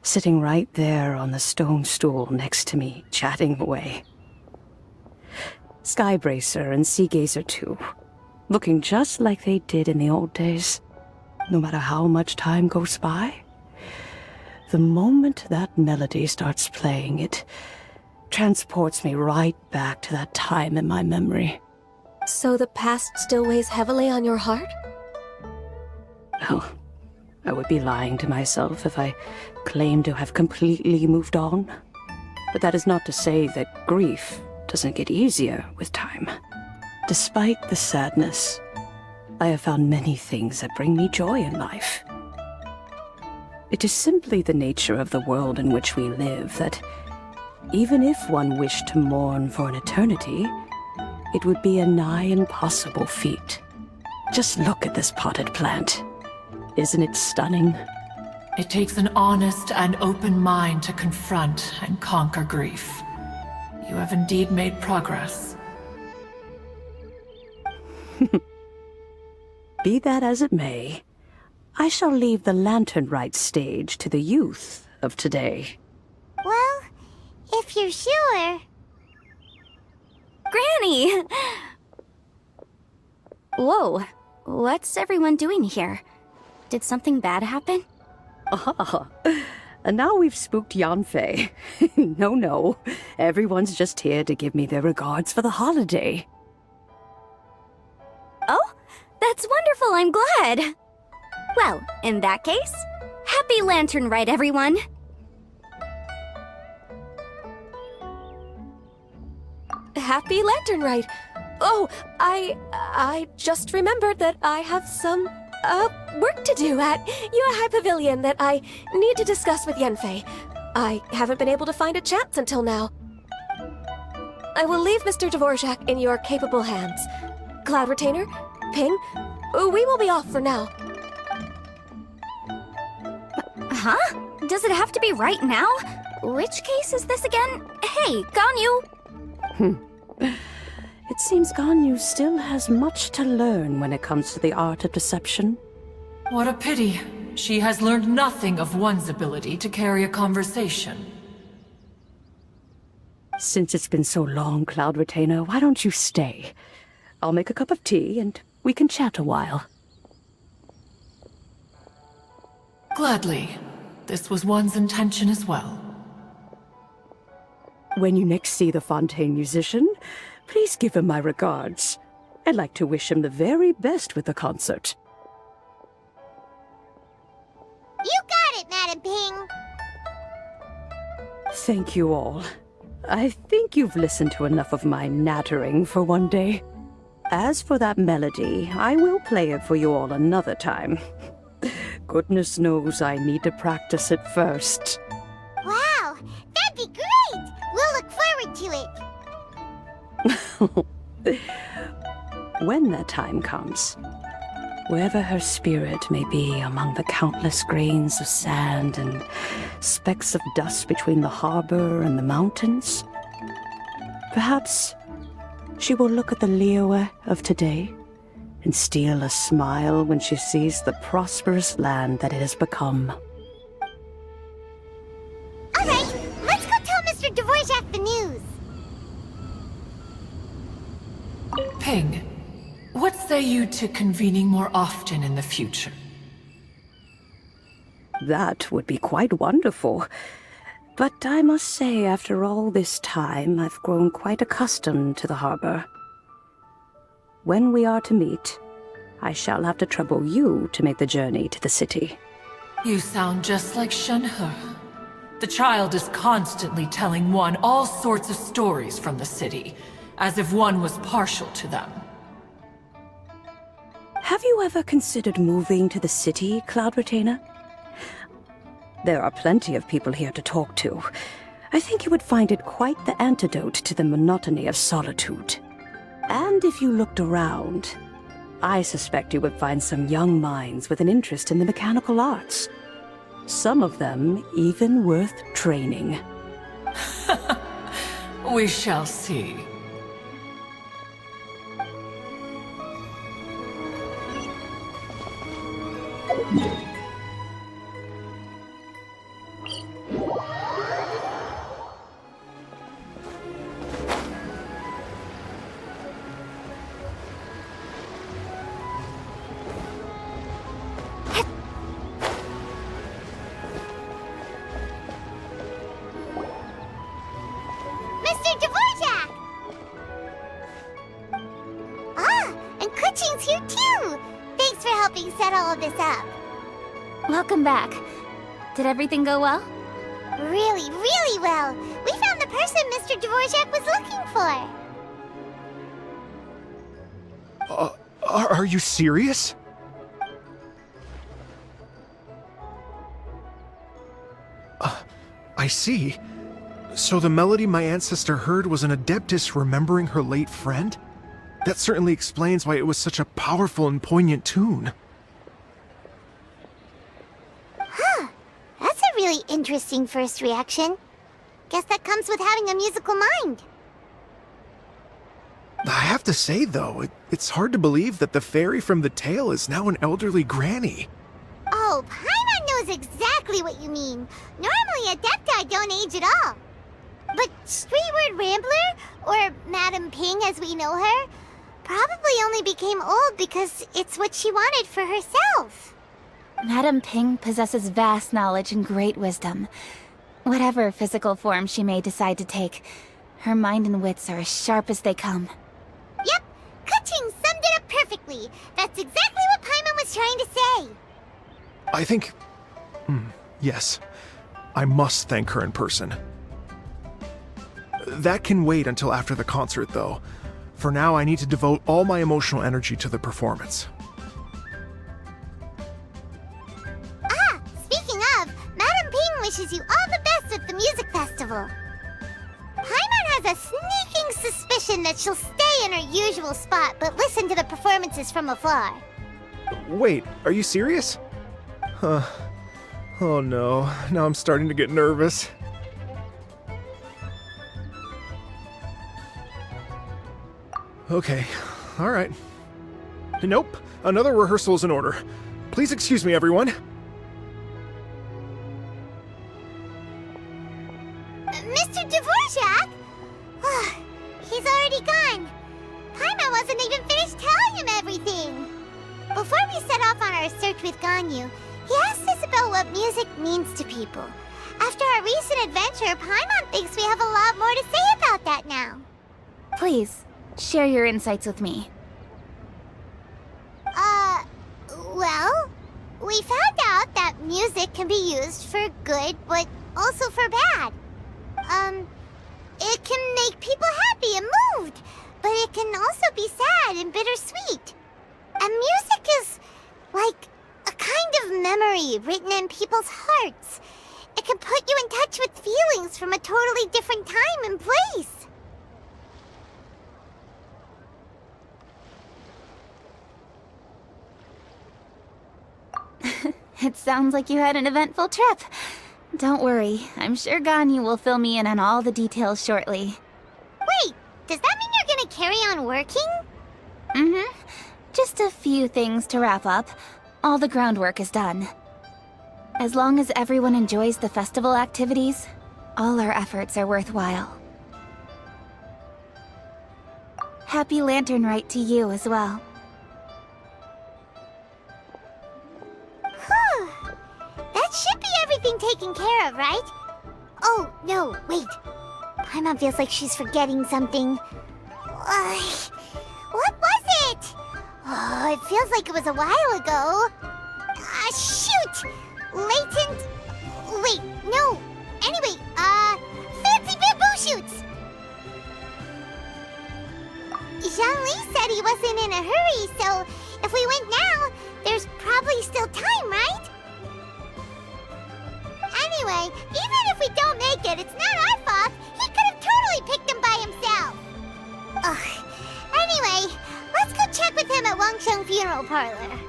Sitting right there on the stone stool next to me, chatting away. Skybracer and Seagazer too, looking just like they did in the old days. No matter how much time goes by, the moment that melody starts playing, it transports me right back to that time in my memory. So the past still weighs heavily on your heart? Well, I would be lying to myself if I claimed to have completely moved on. But that is not to say that grief doesn't get easier with time. Despite the sadness, I have found many things that bring me joy in life. It is simply the nature of the world in which we live that, even if one wished to mourn for an eternity, it would be a nigh impossible feat. Just look at this potted plant. Isn't it stunning? It takes an honest and open mind to confront and conquer grief. You have indeed made progress. Be that as it may, I shall leave the lantern rite stage to the youth of today. Well, if you're sure. Granny! Whoa, what's everyone doing here? Did something bad happen? Ah, and now we've spooked Yanfei. No, everyone's just here to give me their regards for the holiday. Oh, that's wonderful, I'm glad! Well, in that case, happy Lantern Rite, everyone! Happy Lantern Rite! Oh, I just remembered that I have some, work to do at Yuehai Pavilion that I need to discuss with Yanfei. I haven't been able to find a chance until now. I will leave Mr. Dvorak in your capable hands. Cloud Retainer, Ping, we will be off for now. Huh? Does it have to be right now? Which case is this again? Hey, Ganyu! It seems Ganyu still has much to learn when it comes to the art of deception. What a pity. She has learned nothing of one's ability to carry a conversation. Since it's been so long, Cloud Retainer, why don't you stay? I'll make a cup of tea and we can chat a while. Gladly. This was one's intention as well. When you next see the Fontaine musician, please give him my regards. I'd like to wish him the very best with the concert. You got it, Madam Ping. Thank you all. I think you've listened to enough of my nattering for one day. As for that melody, I will play it for you all another time. Goodness knows I need to practice it first. Wow, that'd be great! We'll look forward to it. When that time comes, wherever her spirit may be among the countless grains of sand and specks of dust between the harbor and the mountains, perhaps she will look at the Liyue of today and steal a smile when she sees the prosperous land that it has become. All right, let's go tell Mr. Dvorak the news. Ping, what say you to convening more often in the future? That would be quite wonderful. But I must say, after all this time, I've grown quite accustomed to the harbor. When we are to meet, I shall have to trouble you to make the journey to the city. You sound just like Shenhe. The child is constantly telling one all sorts of stories from the city, as if one was partial to them. Have you ever considered moving to the city, Cloud Retainer? There are plenty of people here to talk to. I think you would find it quite the antidote to the monotony of solitude. And if you looked around, I suspect you would find some young minds with an interest in the mechanical arts. Some of them even worth training. We shall see. Mr. Dvorak! Ah, and Kuching's here too! Thanks for helping set all of this up. Welcome back. Did everything go well? Really, really well. We found the person Mr. Dvorak was looking for. Are you serious? I see. So the melody my ancestor heard was an adeptus remembering her late friend? That certainly explains why it was such a powerful and poignant tune. Huh. That's a really interesting first reaction. Guess that comes with having a musical mind. I have to say, though, it's hard to believe that the fairy from the tale is now an elderly granny. Oh, Paimon knows exactly what you mean. Normally, Adepti don't age at all. But Streetward Rambler, or Madam Ping as we know her, probably only became old because it's what she wanted for herself. Madam Ping possesses vast knowledge and great wisdom. Whatever physical form she may decide to take, her mind and wits are as sharp as they come. Yep, Kuching summed it up perfectly. That's exactly what Paimon was trying to say. I think... yes. I must thank her in person. That can wait until after the concert, though. For now, I need to devote all my emotional energy to the performance. Ah, speaking of, Madam Ping wishes you all the best at the music festival. Paimon has a sneaking suspicion that she'll stay in her usual spot, but listen to the performances from afar. Wait, are you serious? Huh. Oh no, now I'm starting to get nervous. Okay, alright. Nope, another rehearsal is in order. Please excuse me, everyone. Mr. Dvorak? He's already gone. Paimon wasn't even finished telling him everything. Before we set off on our search with Ganyu, he asked us about what music means to people. After our recent adventure, Paimon thinks we have a lot more to say about that now. Please, share your insights with me. Well, we found out that music can be used for good, but also for bad. It can make people happy and moved, but it can also be sad and bittersweet. And music is like a kind of memory written in people's hearts. It can put you in touch with feelings from a totally different time and place. It sounds like you had an eventful trip. Don't worry, I'm sure Ganyu will fill me in on all the details shortly. Wait, does that mean you're gonna carry on working? Mm-hmm. Just a few things to wrap up. All the groundwork is done. As long as everyone enjoys the festival activities, all our efforts are worthwhile. Happy Lantern Rite to you as well. That should be everything taken care of, right? Oh, no, wait. Paimon feels like she's forgetting something. What was it? Oh, it feels like it was a while ago. Shoot! Latent... Wait, no. Anyway, fancy bamboo shoots! Zhang said he wasn't in a hurry, so if we went now, there's probably still time, right? Anyway, even if we don't make it, it's not our fault. He could have totally picked them by himself. Ugh. Anyway, let's go check with him at Wangsheng Funeral Parlor.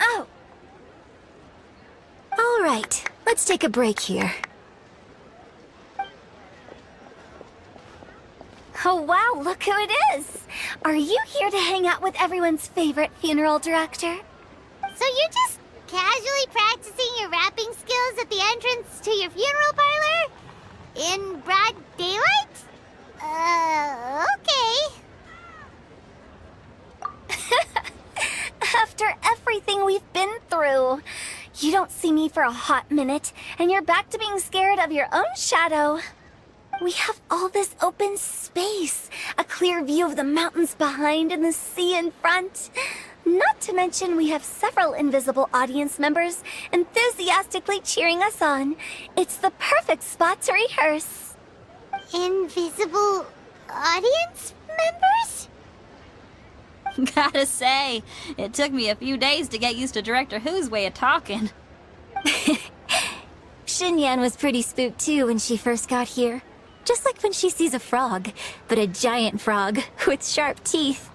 Oh! All right, let's take a break here. Oh wow, look who it is! Are you here to hang out with everyone's favorite funeral director? So you're just casually practicing your rapping skills at the entrance to your funeral parlor? In broad daylight? Okay. After everything we've been through, you don't see me for a hot minute, and you're back to being scared of your own shadow. We have all this open space, a clear view of the mountains behind and the sea in front. Not to mention we have several invisible audience members enthusiastically cheering us on. It's the perfect spot to rehearse. Invisible audience members? Gotta say, it took me a few days to get used to Director Who's way of talking. Xinyan was pretty spooked too when she first got here. Just like when she sees a frog, but a giant frog with sharp teeth.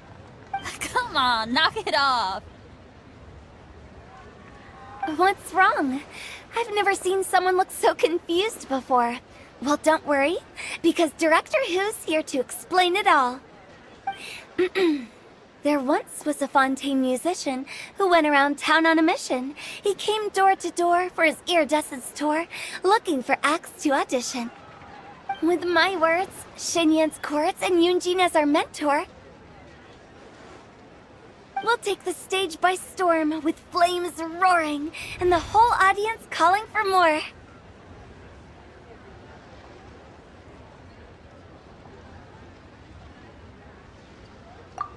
Come on, knock it off. What's wrong? I've never seen someone look so confused before. Well, don't worry, because Director Who's here to explain it all. There once was a Fontaine musician who went around town on a mission. He came door to door for his iridescence tour, looking for acts to audition. With my words, Xinyan's chords, and Yunjin as our mentor, we'll take the stage by storm with flames roaring and the whole audience calling for more.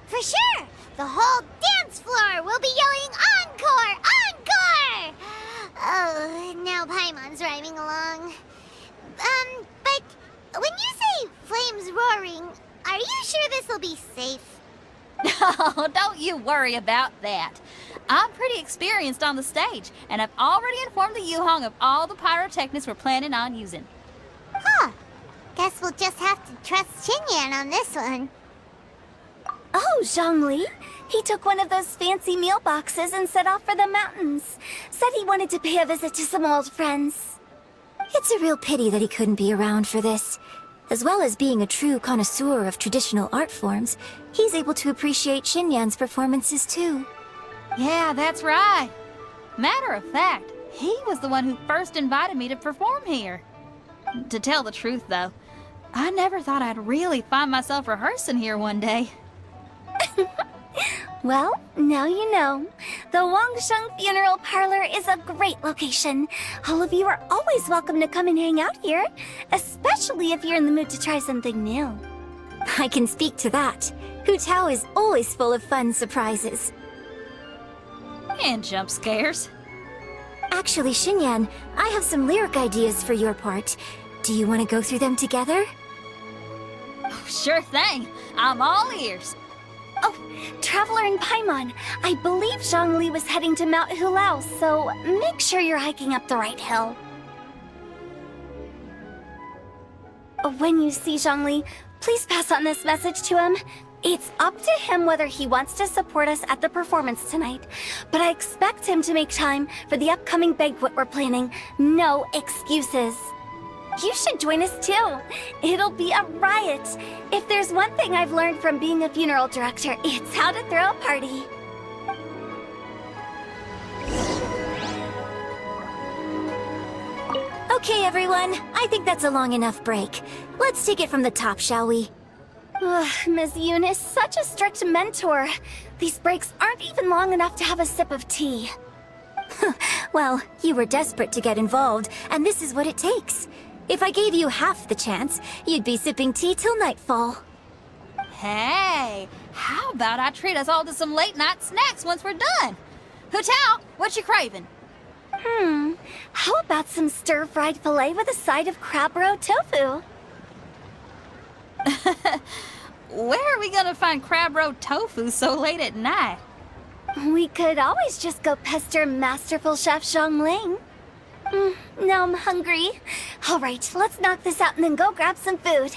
For sure! The whole dance floor will be yelling encore! Encore! Oh, now Paimon's rhyming along. But when you say flames roaring, are you sure this will be safe? No, don't you worry about that. I'm pretty experienced on the stage, and I've already informed the Yuhong of all the pyrotechnics we're planning on using. Huh. Guess we'll just have to trust Xinyan on this one. Oh, Zhongli. He took one of those fancy meal boxes and set off for the mountains. Said he wanted to pay a visit to some old friends. It's a real pity that he couldn't be around for this. As well as being a true connoisseur of traditional art forms, he's able to appreciate Xinyan's performances too. Yeah, that's right. Matter of fact, he was the one who first invited me to perform here. To tell the truth, though, I never thought I'd really find myself rehearsing here one day. Well, now you know. The Wangsheng Funeral Parlor is a great location. All of you are always welcome to come and hang out here, especially if you're in the mood to try something new. I can speak to that. Hu Tao is always full of fun surprises. And jump scares. Actually, Xinyan, I have some lyric ideas for your part. Do you want to go through them together? Oh, sure thing. I'm all ears. Oh, Traveler in Paimon, I believe Zhongli was heading to Mount Hulao, so make sure you're hiking up the right hill. When you see Zhongli, please pass on this message to him. It's up to him whether he wants to support us at the performance tonight, but I expect him to make time for the upcoming banquet we're planning. No excuses. You should join us too. It'll be a riot. If there's one thing I've learned from being a funeral director, it's how to throw a party. Okay, everyone. I think that's a long enough break. Let's take it from the top, shall we? Ugh, Ms. Yoon is such a strict mentor. These breaks aren't even long enough to have a sip of tea. Well, you were desperate to get involved, and this is what it takes. If I gave you half the chance, you'd be sipping tea till nightfall. Hey, how about I treat us all to some late-night snacks once we're done? Hu Tao, what you craving? How about some stir-fried filet with a side of crab roe tofu? Where are we gonna find crab roe tofu so late at night? We could always just go pester Masterful Chef Zhongling. Now I'm hungry. All right, let's knock this out and then go grab some food.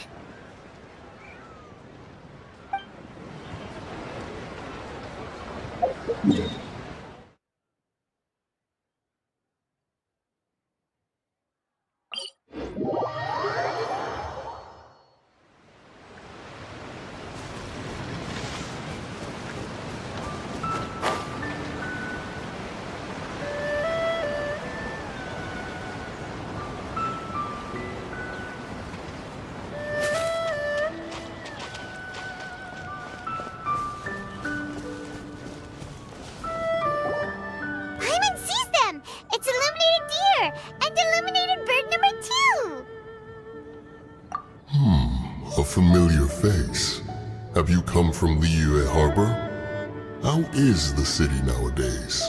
familiar face. Have you come from Liyue Harbor? How is the city nowadays?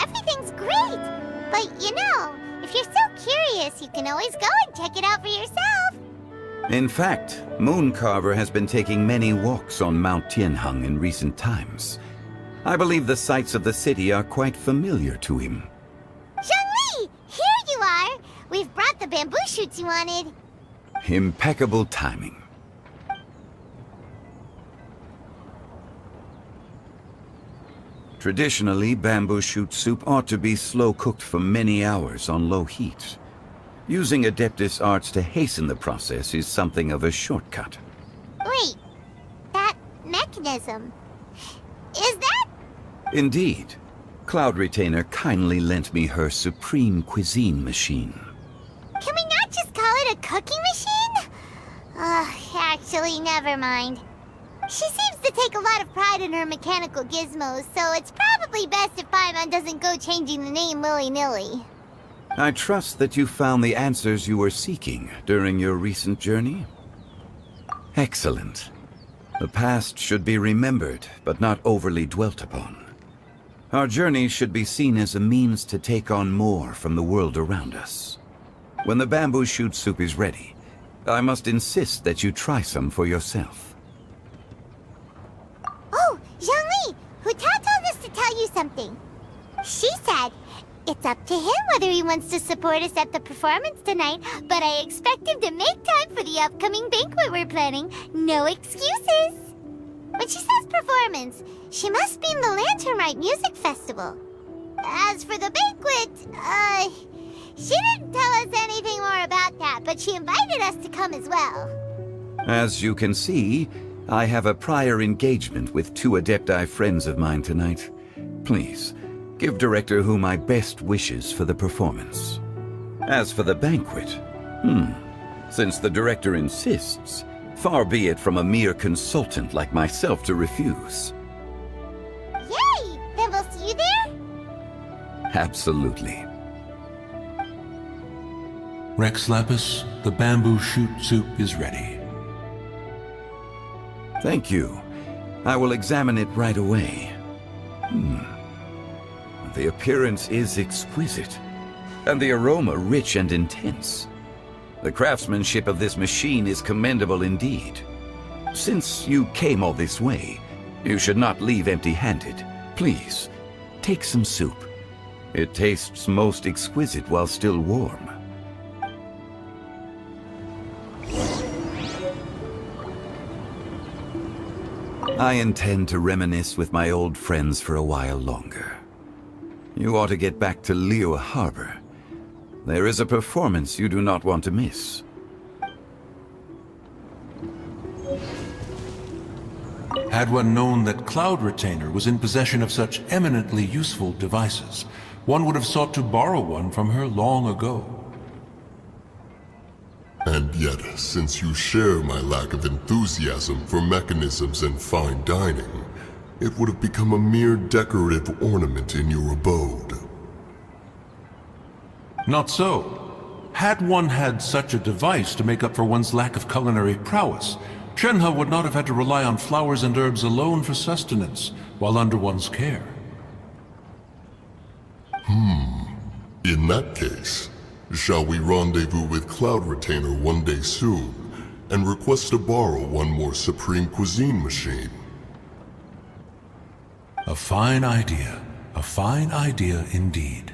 Everything's great! But you know, if you're so curious, you can always go and check it out for yourself. In fact, Mooncarver has been taking many walks on Mount Tianheng in recent times. I believe the sights of the city are quite familiar to him. Zhongli! Here you are! We've brought the bamboo shoots you wanted. Impeccable timing. Traditionally, bamboo shoot soup ought to be slow-cooked for many hours on low heat. Using Adeptus arts to hasten the process is something of a shortcut. Wait, that mechanism... is that... Indeed. Cloud Retainer kindly lent me her supreme cuisine machine. Can we not just call it a cooking machine? Actually, never mind. She seems to take a lot of pride in her mechanical gizmos, so it's probably best if Paimon doesn't go changing the name willy-nilly. I trust that you found the answers you were seeking during your recent journey? Excellent. The past should be remembered, but not overly dwelt upon. Our journey should be seen as a means to take on more from the world around us. When the bamboo shoot soup is ready, I must insist that you try some for yourself. Oh, Zhongli! Huta told us to tell you something. She said, it's up to him whether he wants to support us at the performance tonight, but I expect him to make time for the upcoming banquet we're planning. No excuses! When she says performance, she must mean the Lantern Rite Music Festival. As for the banquet, she didn't tell us anything more about that, but she invited us to come as well. As you can see, I have a prior engagement with 2 Adepti friends of mine tonight. Please, give Director Hu my best wishes for the performance. As for the banquet, since the Director insists, far be it from a mere consultant like myself to refuse. Yay! Then we'll see you there? Absolutely. Rex Lapis, the bamboo shoot soup is ready. Thank you. I will examine it right away. The appearance is exquisite, and the aroma rich and intense. The craftsmanship of this machine is commendable indeed. Since you came all this way, you should not leave empty-handed. Please, take some soup. It tastes most exquisite while still warm. I intend to reminisce with my old friends for a while longer. You ought to get back to Liyue Harbor. There is a performance you do not want to miss. Had one known that Cloud Retainer was in possession of such eminently useful devices, one would have sought to borrow one from her long ago. And yet, since you share my lack of enthusiasm for mechanisms and fine dining, it would have become a mere decorative ornament in your abode. Not so. Had one had such a device to make up for one's lack of culinary prowess, Shenhe would not have had to rely on flowers and herbs alone for sustenance, while under one's care. In that case, shall we rendezvous with Cloud Retainer one day soon, and request to borrow one more Supreme Cuisine machine? A fine idea. A fine idea indeed.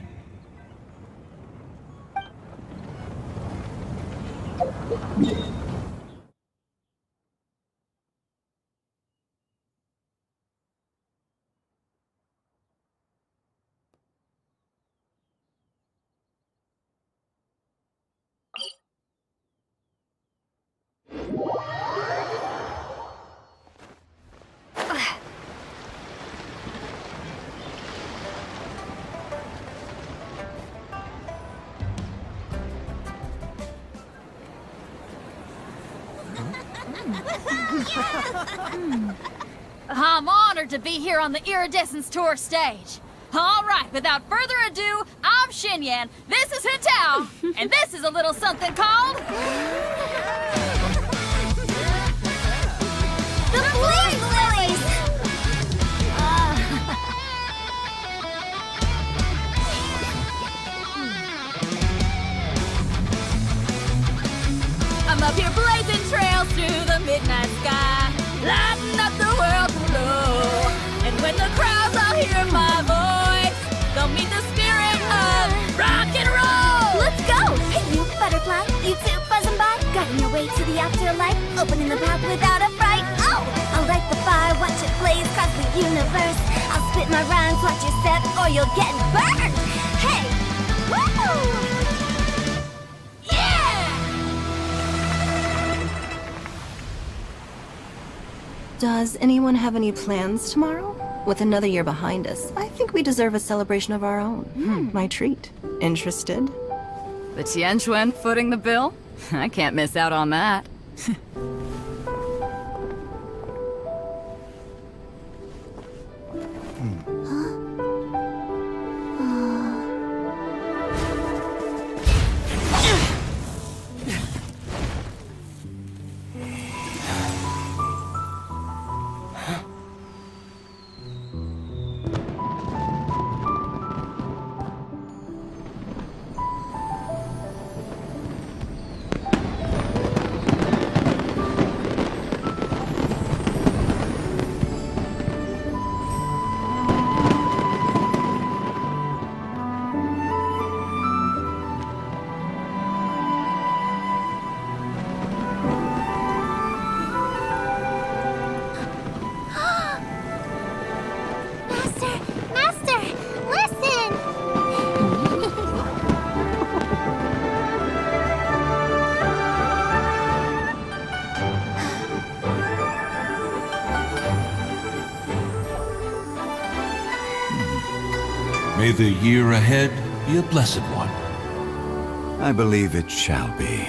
I'm honored to be here on the Iridescence Tour stage. All right, without further ado, I'm Xinyan, this is Hitao, and this is a little something called... afterlife, opening the path without a fright. Oh! I'll light the fire, watch it blaze across the universe. I'll spit my rhymes, watch you set, or you'll get burned. Hey! Woo! Yeah! Does anyone have any plans tomorrow? With another year behind us, I think we deserve a celebration of our own. My treat. Interested? The Tianquan footing the bill? I can't miss out on that. Master, listen! May the year ahead be a blessed one. I believe it shall be.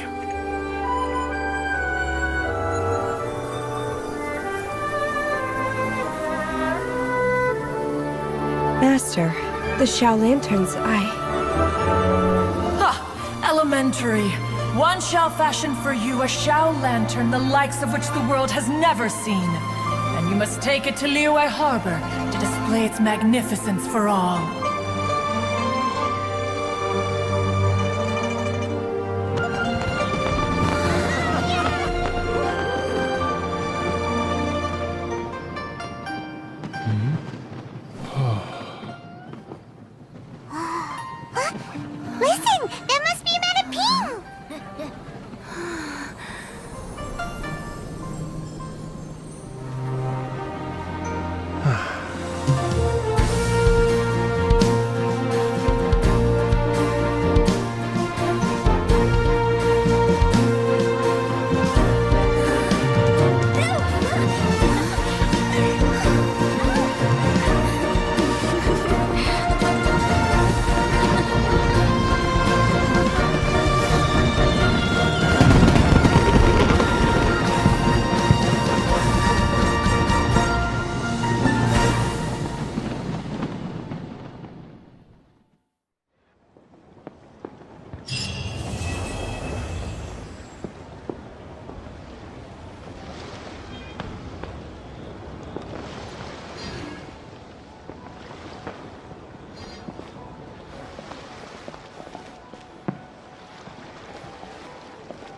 Master, the Shao Lanterns, Ha! Elementary. One shall fashion for you a Shao Lantern the likes of which the world has never seen. And you must take it to Liyue Harbor to display its magnificence for all. Listen! That must be Madame Ping!